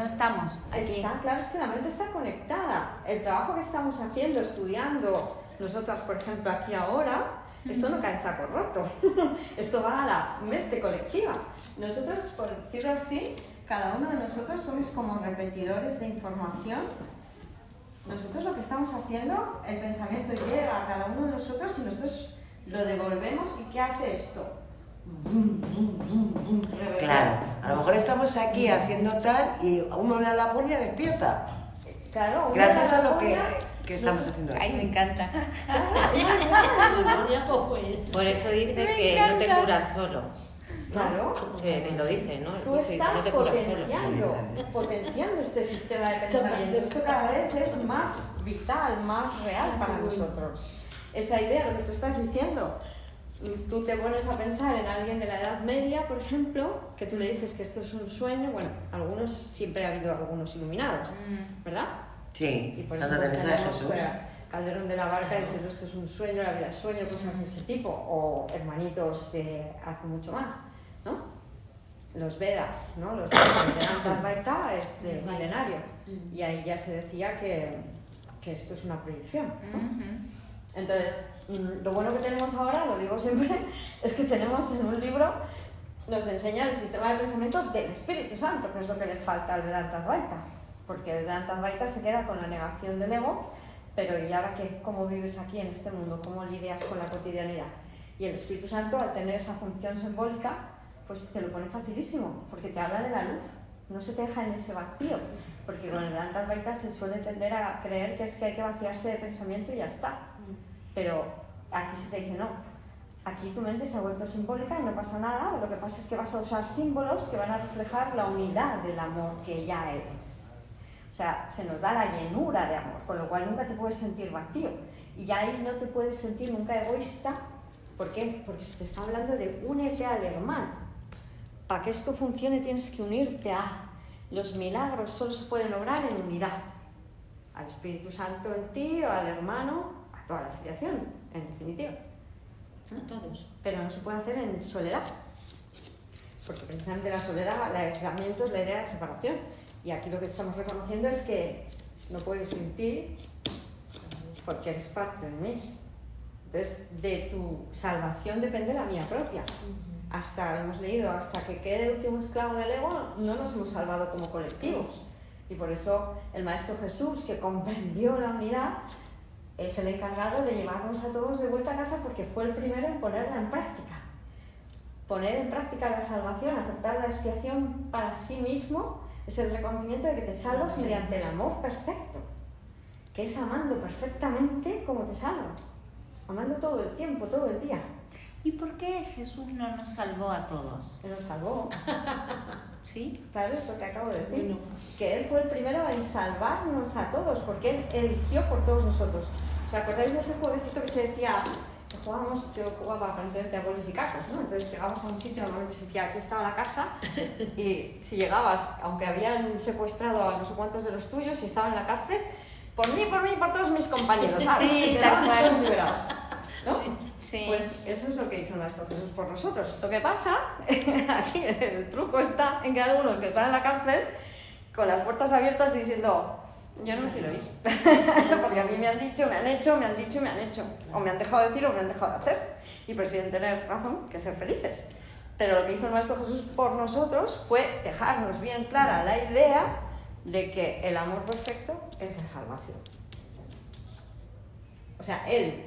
estamos aquí. Está claro, es que la mente está conectada. El trabajo que estamos haciendo, estudiando, nosotras, por ejemplo, aquí ahora, esto no cae en saco roto. Esto va a la mente colectiva. Nosotros, por decirlo así, cada uno de nosotros somos como repetidores de información. Nosotros lo que estamos haciendo, el pensamiento llega a cada uno de nosotros y nosotros lo devolvemos. ¿Y qué hace esto? Claro, a lo mejor estamos aquí haciendo tal y uno le da la puerta y despierta. Claro, Gracias a lo que estamos haciendo Ay, me aquí. encanta. Por eso dice Me que no te encanta. curas solo. Claro. Que te lo dice, ¿no? Tú Dice, estás no te curas solo. potenciando este sistema de pensamiento. Esto cada vez es más vital, más real para nosotros. Esa idea, lo que tú estás diciendo, tú te pones a pensar en alguien de la Edad Media, por ejemplo, que tú le dices que esto es un sueño. Bueno, algunos, siempre ha habido algunos iluminados, ¿verdad? Sí, Y por Santa eso Teresa de tenemos, Jesús. Calderón de la Barca diciendo esto es un sueño, la vida es sueño, cosas de ese tipo, o hermanitos de hace mucho más, ¿no? Los Vedas, ¿no? Los Vedanta es del milenario, y ahí ya se decía que esto es una proyección, ¿no? Entonces, lo bueno que tenemos ahora, lo digo siempre, es que tenemos en un libro, nos enseña el sistema de pensamiento del Espíritu Santo, que es lo que le falta al Vedanta Advaita, porque el Vedanta Advaita se queda con la negación del ego, pero ¿y ahora qué? ¿Cómo vives aquí en este mundo? ¿Cómo lidias con la cotidianidad? Y el Espíritu Santo, al tener esa función simbólica, pues te lo pone facilísimo, porque te habla de la luz, no se te deja en ese vacío, porque con el Vedanta Advaita se suele tender a creer que es que hay que vaciarse de pensamiento y ya está. Pero aquí se te dice no, aquí tu mente se ha vuelto simbólica y no pasa nada, lo que pasa es que vas a usar símbolos que van a reflejar la unidad del amor que ya eres. O sea, se nos da la llenura de amor, con lo cual nunca te puedes sentir vacío. Y ya ahí no te puedes sentir nunca egoísta. ¿Por qué? Porque se te está hablando de únete al hermano. Para que esto funcione tienes que unirte a. Los milagros solo se pueden lograr en unidad. Al Espíritu Santo en ti, o al hermano, a toda la filiación, en definitiva. A todos. Pero no se puede hacer en soledad. Porque precisamente la soledad, el aislamiento es la idea de la separación. Y aquí lo que estamos reconociendo es que no puedes sin ti porque eres parte de mí. Entonces, de tu salvación depende la mía propia. Hasta, hemos leído, hasta que quede el último esclavo del ego, no nos hemos salvado como colectivos. Y por eso el Maestro Jesús, que comprendió la unidad, es el encargado de llevarnos a todos de vuelta a casa porque fue el primero en ponerla en práctica. Poner en práctica la salvación, aceptar la expiación para sí mismo, es el reconocimiento de que te salvas mediante el amor perfecto, que es amando perfectamente como te salvas, amando todo el tiempo, todo el día. ¿Y por qué Jesús no nos salvó a todos? Él nos salvó, ¿Sí? claro, es lo que acabo de decir, Bueno. que Él fue el primero en salvarnos a todos, porque Él eligió por todos nosotros. ¿Os acordáis de ese jueguecito que se decía, que jugábamos, yo jugaba para aprenderte a bolis y cacos, ¿no? Entonces llegabas a un sitio, normalmente se decía, aquí estaba la casa, y si llegabas, aunque habían secuestrado a no sé cuántos de los tuyos y estaban en la cárcel, por mí, por todos mis compañeros, ¿sabes? Sí, Y tal quedaban cual. todos liberados, ¿no? Sí. Pues eso es lo que hizo el Maestro Jesús por nosotros. Lo que pasa, aquí el truco está en que hay algunos que están en la cárcel con las puertas abiertas y diciendo, yo no quiero ir, porque a mí me han dicho, me han hecho, me han dicho, me han hecho, o me han dejado decir o me han dejado de hacer, y prefieren tener razón que ser felices. Pero lo que hizo el Maestro Jesús por nosotros fue dejarnos bien clara la idea de que el amor perfecto es la salvación. O sea, Él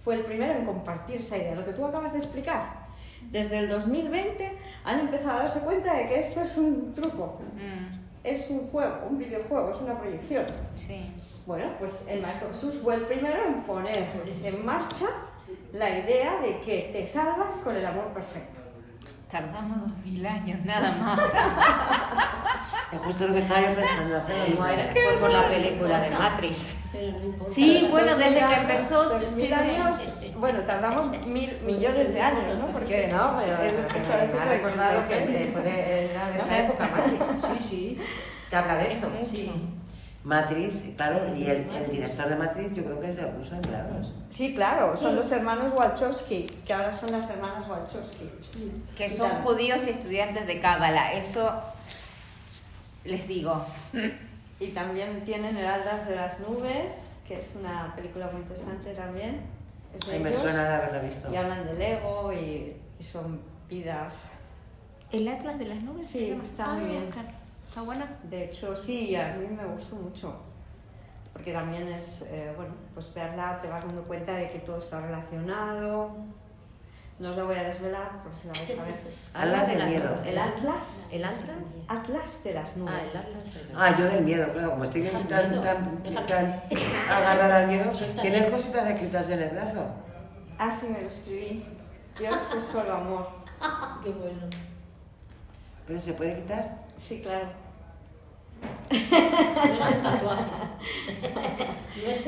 fue el primero en compartir esa idea, lo que tú acabas de explicar. Desde el 2020 han empezado a darse cuenta de que esto es un truco, es un juego, un videojuego, es una proyección. Sí. Bueno, pues el Maestro Jesús fue el primero en poner en marcha la idea de que te salvas con el amor perfecto. Tardamos 2000 años, nada más. Es justo lo que estaba yo pensando hacer. No era, fue por la película de Matrix. Pero no importa. Sí, bueno, desde que 2000 empezó... 2000 años, bueno, tardamos 1000 millones de años, ¿no? Porque No, pero me ha recordado que fue de esa época Matrix. Sí, sí. que habla de esto. Sí. Matrix, claro, y el director de Matrix yo creo que es el curso de milagros. Sí, claro, son los hermanos Wachowski, que ahora son las hermanas Wachowski. Que son judíos y estudiantes de Cábala, eso les digo. Y también tienen El Atlas de las Nubes, que es una película muy interesante también. Es de Ay, me ellos. suena de haberla visto. Y hablan del ego y son vidas. ¿El Atlas de las Nubes? Sí, se llama? está muy bien. ¿Está buena? De hecho, sí, a mí me gustó mucho. Porque también es, bueno, pues verla te vas dando cuenta de que todo está relacionado. No os la voy a desvelar, por si la vais a ver. Atlas del miedo. ¿El Atlas. ¿El Atlas? Atlas de las nubes. El Atlas. Ah, yo del miedo, claro, como estoy tan agarrada al miedo, ¿tienes cositas escritas en el brazo? Ah, sí, me lo escribí. Dios es solo amor. Qué bueno. ¿Pero se puede quitar? Sí, claro. No es un tatuaje. No es...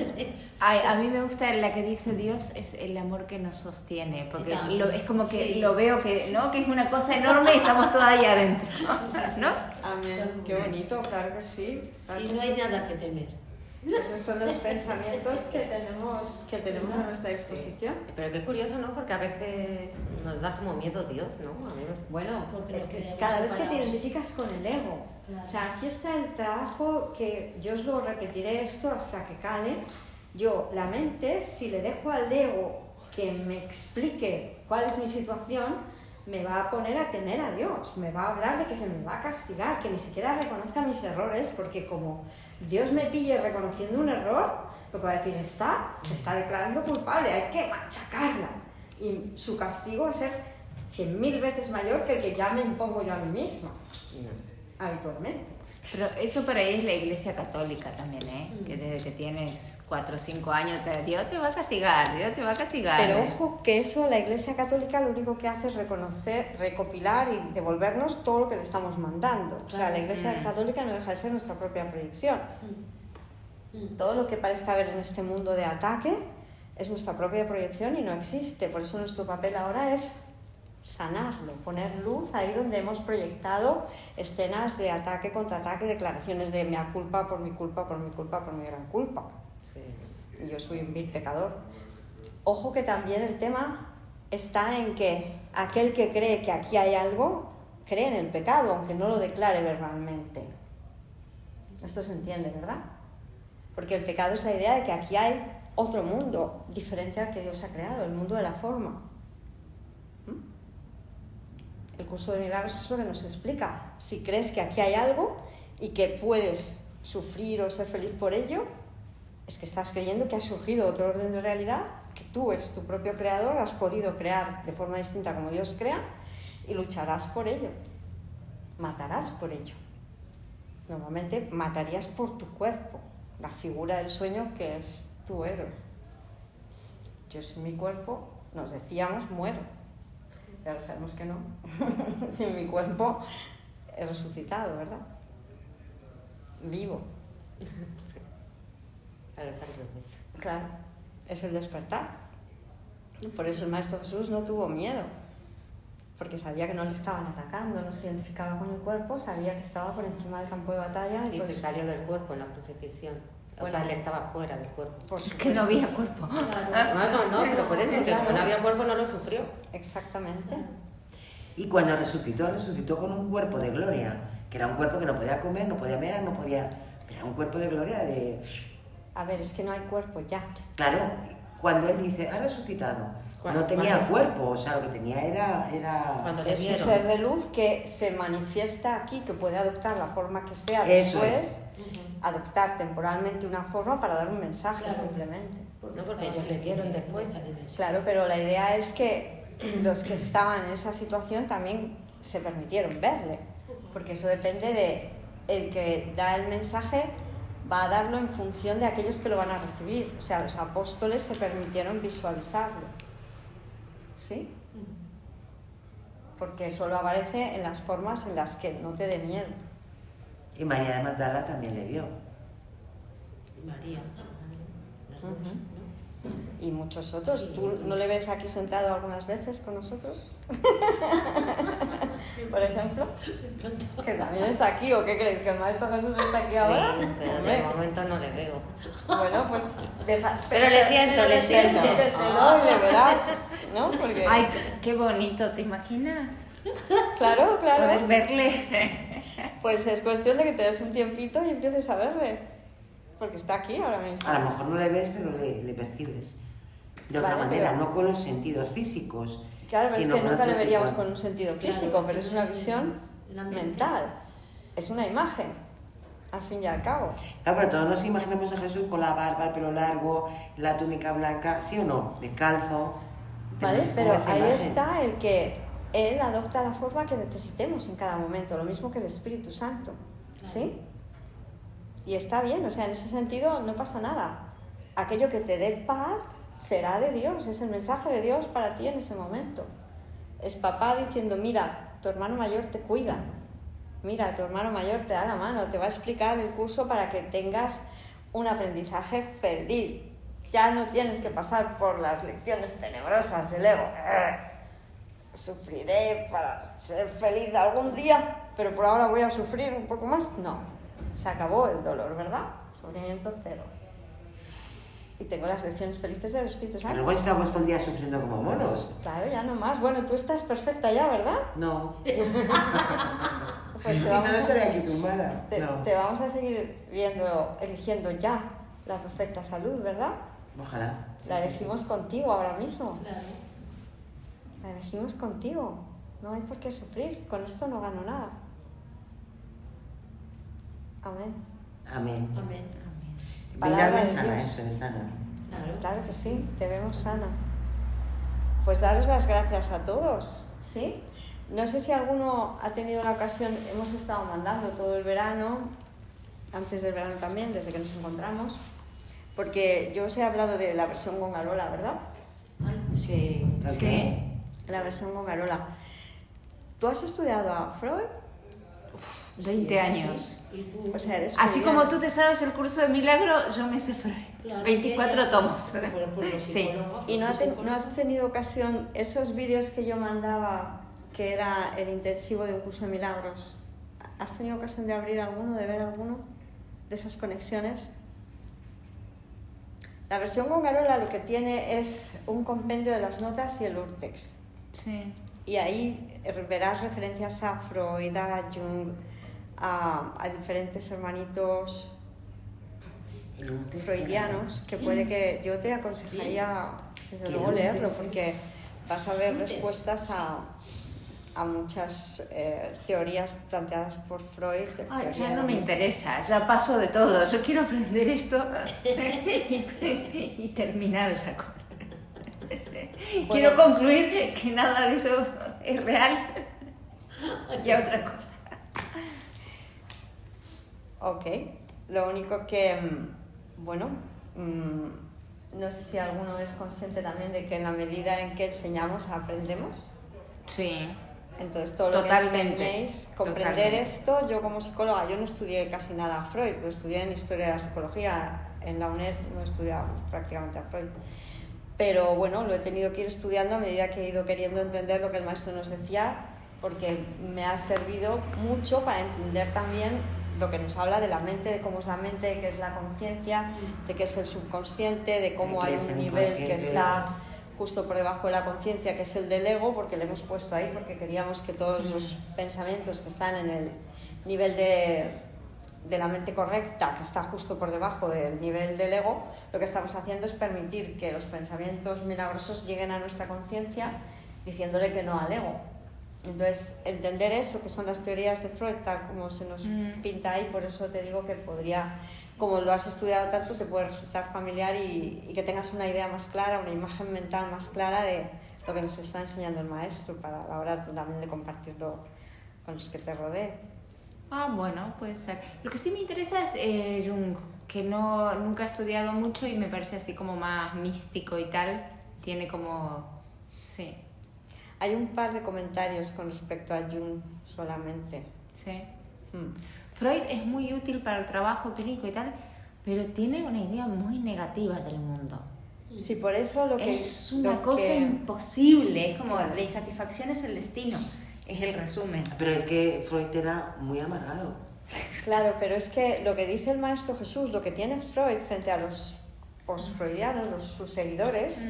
Ay, a mí me gusta la que dice Dios es el amor que nos sostiene, porque es como que Sí. lo veo que, ¿no? Que es una cosa enorme y estamos todavía adentro, ¿no? Amén. Qué bonito, claro que sí. Claro Y que no sí. hay nada que temer. Esos son los pensamientos que tenemos a nuestra disposición. Pero qué curioso, ¿no? Porque a veces nos da como miedo Dios, ¿no? A mí me... Bueno, Porque lo creemos cada vez que te separados. identificas con el ego. Claro. O sea, aquí está el trabajo que yo os lo repetiré esto hasta que cale. Yo, la mente, si le dejo al ego que me explique cuál es mi situación, me va a poner a temer a Dios, me va a hablar de que se me va a castigar, que ni siquiera reconozca mis errores, porque como Dios me pille reconociendo un error, lo que va a decir se está declarando culpable, hay que machacarla. Y su castigo va a ser 100.000 veces mayor que el que ya me impongo yo a mí misma, habitualmente. Pero eso por ahí es la Iglesia Católica también, ¿eh? Que desde que tienes 4 o 5 años, Dios te va a castigar, Dios te va a castigar. Pero ojo que eso la Iglesia Católica lo único que hace es reconocer, recopilar y devolvernos todo lo que le estamos mandando. O sea, la Iglesia Católica no deja de ser nuestra propia proyección. Todo lo que parezca haber en este mundo de ataque es nuestra propia proyección y no existe. Por eso nuestro papel ahora es sanarlo, poner luz ahí donde hemos proyectado escenas de ataque, contraataque, declaraciones de mea culpa, por mi culpa, por mi culpa, por mi gran culpa. Sí. Y yo soy un vil pecador. Ojo que también el tema está en que aquel que cree que aquí hay algo, cree en el pecado, aunque no lo declare verbalmente. Esto se entiende, ¿verdad? Porque el pecado es la idea de que aquí hay otro mundo diferente al que Dios ha creado, el mundo de la forma. El curso de milagros es lo que nos explica. Si crees que aquí hay algo y que puedes sufrir o ser feliz por ello, es que estás creyendo que ha surgido otro orden de realidad, que tú eres tu propio creador, has podido crear de forma distinta como Dios crea y lucharás por ello. Matarás por ello. Normalmente matarías por tu cuerpo, la figura del sueño que es tu héroe. Yo sin mi cuerpo, nos decíamos, muero. Ya sabemos que no. Sin mi cuerpo he resucitado, ¿verdad? Vivo. Claro, es al revés. Claro, es el despertar. Por eso el Maestro Jesús no tuvo miedo, porque sabía que no le estaban atacando, no se identificaba con el cuerpo, sabía que estaba por encima del campo de batalla. Y por se eso- salió del cuerpo en la crucifixión. O Bueno. sea, él estaba fuera del cuerpo. por Que no supuesto. había cuerpo. No, pero por eso, que como no había cuerpo no lo sufrió. Exactamente. Y cuando resucitó, resucitó con un cuerpo de gloria, que era un cuerpo que no podía comer, no podía mear, no podía... Pero era un cuerpo de gloria de... A ver, es que no hay cuerpo ya. Claro, cuando él dice, ha resucitado, ¿Cuándo? no tenía ¿Cuándo? cuerpo, o sea, lo que tenía era... Cuando le Es un vieron. ser de luz que se manifiesta aquí, que puede adoptar la forma que sea Eso después, adoptar temporalmente una forma para dar un mensaje Claro. simplemente. No, porque ellos le dieron después. Claro, pero la idea es que los que estaban en esa situación también se permitieron verle, porque eso depende de el que da el mensaje, va a darlo en función de aquellos que lo van a recibir. O sea, los apóstoles se permitieron visualizarlo. ¿Sí? Porque solo aparece en las formas en las que no te dé miedo. Y María de Magdala también le vio. María, su madre, las dos, Ujú. ¿no? Y muchos otros. Sí, ¿Tú no le ves aquí sentado algunas veces con nosotros? Por ejemplo. Que también está aquí, ¿o qué creéis? ¿Que el Maestro Jesús está aquí ahora? Sí, pero Hombre. de momento no le veo. Bueno, pues deja... Pero le siento, le siento. Métetelo y le verás, ¿no? Porque... Ay, qué bonito, ¿te imaginas? Claro, claro. Poder verle. Pues es cuestión de que te des un tiempito y empieces a verle. Porque está aquí ahora mismo. A lo mejor no le ves, pero le percibes. De otra Vale, manera, pero- no con los sentidos físicos. Claro, pero es sino que con nunca otro le veríamos tipo. con un sentido Claro, físico, pero es no una es visión la mente. mental. Es una imagen, al fin y al cabo. Claro, pero todos nos imaginamos a Jesús con la barba, el pelo largo, la túnica blanca, ¿sí o no? Descalzo. ¿Vale? Tenemos Pero esa ahí imagen. está el que Él adopta la forma que necesitemos en cada momento, lo mismo que el Espíritu Santo. ¿Sí? Y está bien, o sea, en ese sentido no pasa nada. Aquello que te dé paz será de Dios, es el mensaje de Dios para ti en ese momento. Es papá diciendo, mira, tu hermano mayor te cuida, mira, tu hermano mayor te da la mano, te va a explicar el curso para que tengas un aprendizaje feliz. Ya no tienes que pasar por las lecciones tenebrosas del ego. Sufriré para ser feliz algún día, pero por ahora voy a sufrir un poco más. No, se acabó el dolor, ¿verdad? Sufrimiento cero. Y tengo las lecciones felices del Espíritu Y Santo. luego estamos todo el día sufriendo como monos. Claro, ya no más. Bueno, tú estás perfecta ya, ¿verdad? No. Pues Si no, estaré aquí tumbada. No. te vamos a seguir viendo, eligiendo ya la perfecta salud, ¿verdad? Ojalá. Sí, La sí, elegimos contigo ahora mismo. Claro. La elegimos contigo. No hay por qué sufrir. Con esto no gano nada. Amén. sí. Amén. Amén. Palabra Mirarme de sana, Dios. eso es sana. Claro. Claro que sí, te vemos sana. Pues daros las gracias a todos, ¿sí? No sé si alguno ha tenido la ocasión, hemos estado mandando todo el verano, antes del verano también, desde que nos encontramos, porque yo os he hablado de la versión Gongarola, ¿verdad? Sí. Ok. La versión Gongarola. ¿Tú has estudiado a Freud? 20 años. Y tú, O sea, eres Así freudiana. como tú te sabes el curso de milagro, yo me sé Freud. claro, 24 que- tomos. por los Sí. psicólogos, ¿Y no, los no has tenido ocasión, esos vídeos que yo mandaba, que era el intensivo de un curso de milagros, has tenido ocasión de abrir alguno, de ver alguno de esas conexiones? La versión Gongarola lo que tiene es un compendio de las notas y el urtext. Sí. Y ahí verás referencias a Freud, a Jung, a diferentes hermanitos El urtext, freudianos, que puede que yo te aconsejaría desde ¿Qué luego leerlo, urtext es? porque vas a ver Urtext. respuestas a muchas teorías planteadas por Freud. Ay, teoría ya de no la me mente. interesa, ya paso de todo. Yo quiero aprender esto y terminar ya con... Quiero concluir que nada de eso es real y a otra cosa. Ok, lo único que, bueno, no sé si alguno es consciente también de que en la medida en que enseñamos, aprendemos. Sí, Entonces, todo Totalmente, lo que enseñéis, comprender totalmente. esto, yo como psicóloga, yo no estudié casi nada a Freud, lo estudié en Historia de la Psicología, en la UNED no estudiábamos prácticamente a Freud. Pero bueno, lo he tenido que ir estudiando a medida que he ido queriendo entender lo que el maestro nos decía, porque me ha servido mucho para entender también lo que nos habla de la mente, de cómo es la mente, de qué es la conciencia, de qué es el subconsciente, de cómo De qué hay es un el nivel que inconsciente. está justo por debajo de la conciencia, que es el del ego, porque le hemos puesto ahí, porque queríamos que todos los pensamientos que están en el nivel de la mente correcta, que está justo por debajo del nivel del ego, lo que estamos haciendo es permitir que los pensamientos milagrosos lleguen a nuestra conciencia diciéndole que no al ego. Entonces, entender eso, que son las teorías de Freud, tal como se nos pinta ahí, por eso te digo que podría, como lo has estudiado tanto, te puede resultar familiar y que tengas una idea más clara, una imagen mental más clara de lo que nos está enseñando el maestro para la hora también de compartirlo con los que te rodeen. Ah, bueno, puede ser. Lo que sí me interesa es Jung, que nunca he estudiado mucho y me parece así como más místico y tal. Tiene como... sí, Hay un par de comentarios con respecto a Jung solamente. sí. Mm. Freud es muy útil para el trabajo clínico y tal, pero tiene una idea muy negativa del mundo. Sí, por eso lo que... Es una lo cosa que- imposible, es como la insatisfacción es el destino, es el resumen. Pero es que Freud era muy amargado. Claro, pero es que lo que dice el Maestro Jesús, lo que tiene Freud frente a los post-freudianos, sus seguidores,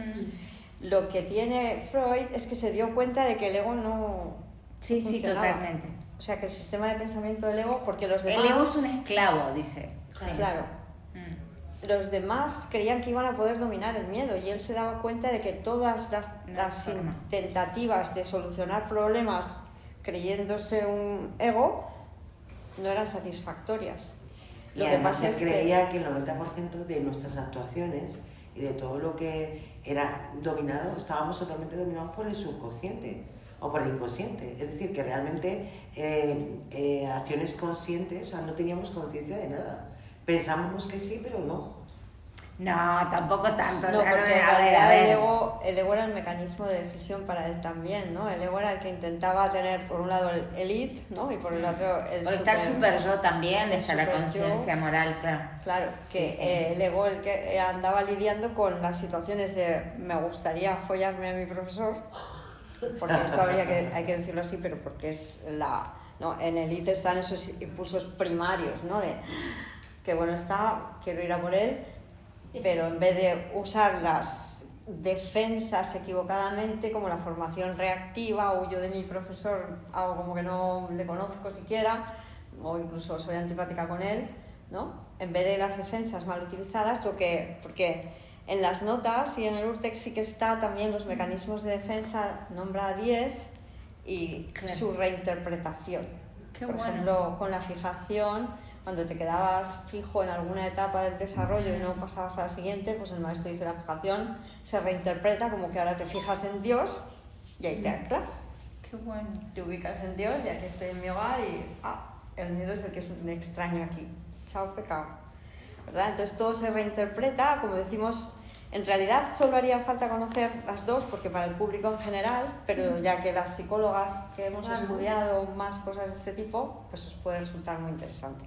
lo que tiene Freud es que se dio cuenta de que el ego no Sí, funcionaba. totalmente. O sea, que el sistema de pensamiento del ego, porque los demás... El ego es un esclavo, dice. Sí. Claro, Mm. los demás creían que iban a poder dominar el miedo y él se daba cuenta de que todas las forma. tentativas de solucionar problemas creyéndose un ego no eran satisfactorias. Y Lo que además pasa él es creía que el 90% de nuestras actuaciones y de todo lo que era dominado, estábamos totalmente dominados por el subconsciente o por el inconsciente. Es decir, que realmente acciones conscientes, o sea, no teníamos conciencia de nada. Pensábamos que sí, pero no. No, tampoco tanto. No, A porque ver, en a ver, realidad a ver. el ego era el mecanismo de decisión para él también, ¿no? El ego era el que intentaba tener, por un lado, el id, ¿no? Y por el otro, el Por estar super yo también, de estar la super yo. conciencia moral, claro. Claro, que Sí, sí. el ego el que andaba lidiando con las situaciones de me gustaría follarme a mi profesor, porque esto hay que decirlo así, pero porque es la... ¿no? En el id están esos impulsos primarios, ¿no? De que bueno está, quiero ir a por él, pero en vez de usar las defensas equivocadamente, como la formación reactiva, huyo de mi profesor, hago como que no le conozco siquiera, o incluso soy antipática con él, ¿no? En vez de las defensas mal utilizadas, porque en las notas y en el Urtext sí que está también los mecanismos de defensa, nombra 10 y Claro. su reinterpretación. Qué Por bueno. ejemplo, con la fijación, cuando te quedabas fijo en alguna etapa del desarrollo y no pasabas a la siguiente, pues el maestro dice la fijación se reinterpreta como que ahora te fijas en Dios y ahí te anclas. Qué bueno. Te ubicas en Dios y aquí estoy en mi hogar y el miedo es el que es un extraño aquí. Chao, pecado. ¿Verdad? Entonces todo se reinterpreta, como decimos, en realidad solo haría falta conocer las dos, porque para el público en general, pero ya que las psicólogas que hemos estudiado más cosas de este tipo, pues os puede resultar muy interesante.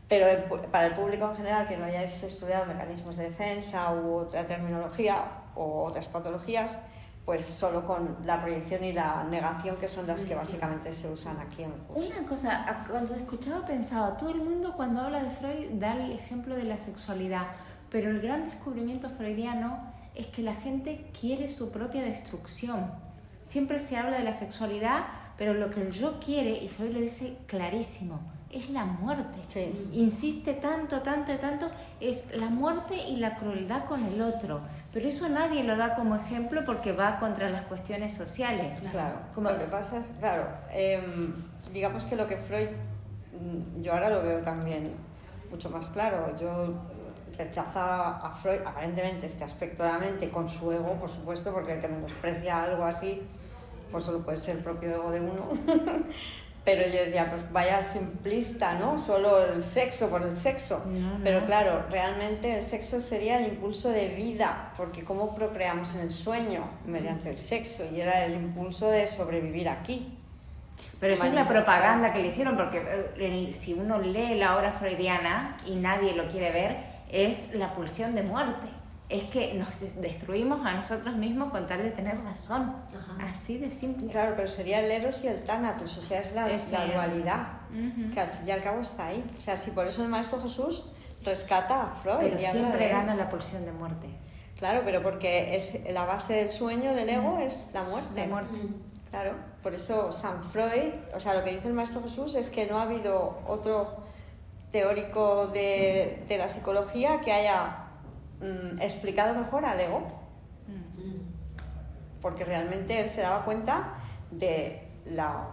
Pero para el público en general que no hayáis estudiado mecanismos de defensa u otra terminología o otras patologías, pues solo con la proyección y la negación, que son las que básicamente se usan aquí en el curso. Una cosa, cuando escuchaba pensaba, todo el mundo cuando habla de Freud da el ejemplo de la sexualidad, pero el gran descubrimiento freudiano es que la gente quiere su propia destrucción. Siempre se habla de la sexualidad, pero lo que el yo quiere, y Freud lo dice clarísimo, es la muerte. Sí. Insiste tanto, es la muerte y la crueldad con el otro. Pero eso nadie lo da como ejemplo porque va contra las cuestiones sociales. Claro, Como lo que pasa es, claro, digamos que lo que Freud, yo ahora lo veo también mucho más claro. Yo rechazaba a Freud, aparentemente, este aspecto de la mente con su ego, por supuesto, porque el que menosprecia algo así, pues solo puede ser el propio ego de uno. Pero yo decía, pues vaya simplista, ¿no? Solo el sexo por el sexo. No. Pero claro, realmente el sexo sería el impulso de vida, porque ¿cómo procreamos en el sueño? Mediante el sexo, y era el impulso de sobrevivir aquí. Pero eso es la Manifestar. propaganda que le hicieron, porque si uno lee la obra freudiana y nadie lo quiere ver, es la pulsión de muerte. Es que nos destruimos a nosotros mismos con tal de tener razón. Así de simple. Claro, pero sería el eros y el tánatos, o sea, es la dualidad, Ujú. que al fin y al cabo está ahí. O sea, si por eso el Maestro Jesús rescata a Freud Pero y habla siempre de él. gana la pulsión de muerte. Claro, pero porque es la base del sueño del ego es la muerte. La muerte. Claro, por eso San Freud, o sea, lo que dice el Maestro Jesús es que no ha habido otro teórico de la psicología que haya explicado mejor al ego, porque realmente él se daba cuenta de la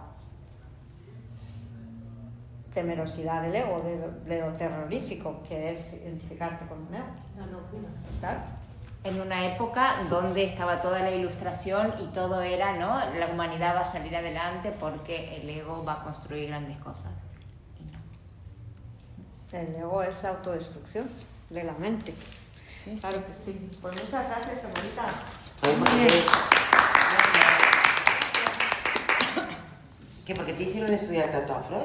temerosidad del ego, de lo terrorífico que es identificarte con un ego. La locura. Claro. En una época donde estaba toda la ilustración y todo era, ¿no? La humanidad va a salir adelante porque el ego va a construir grandes cosas. Y no. El ego es autodestrucción de la mente. Claro que sí. Pues muchas gracias, señoritas. ¿Qué? ¿Por qué te hicieron estudiar tanto a Freud?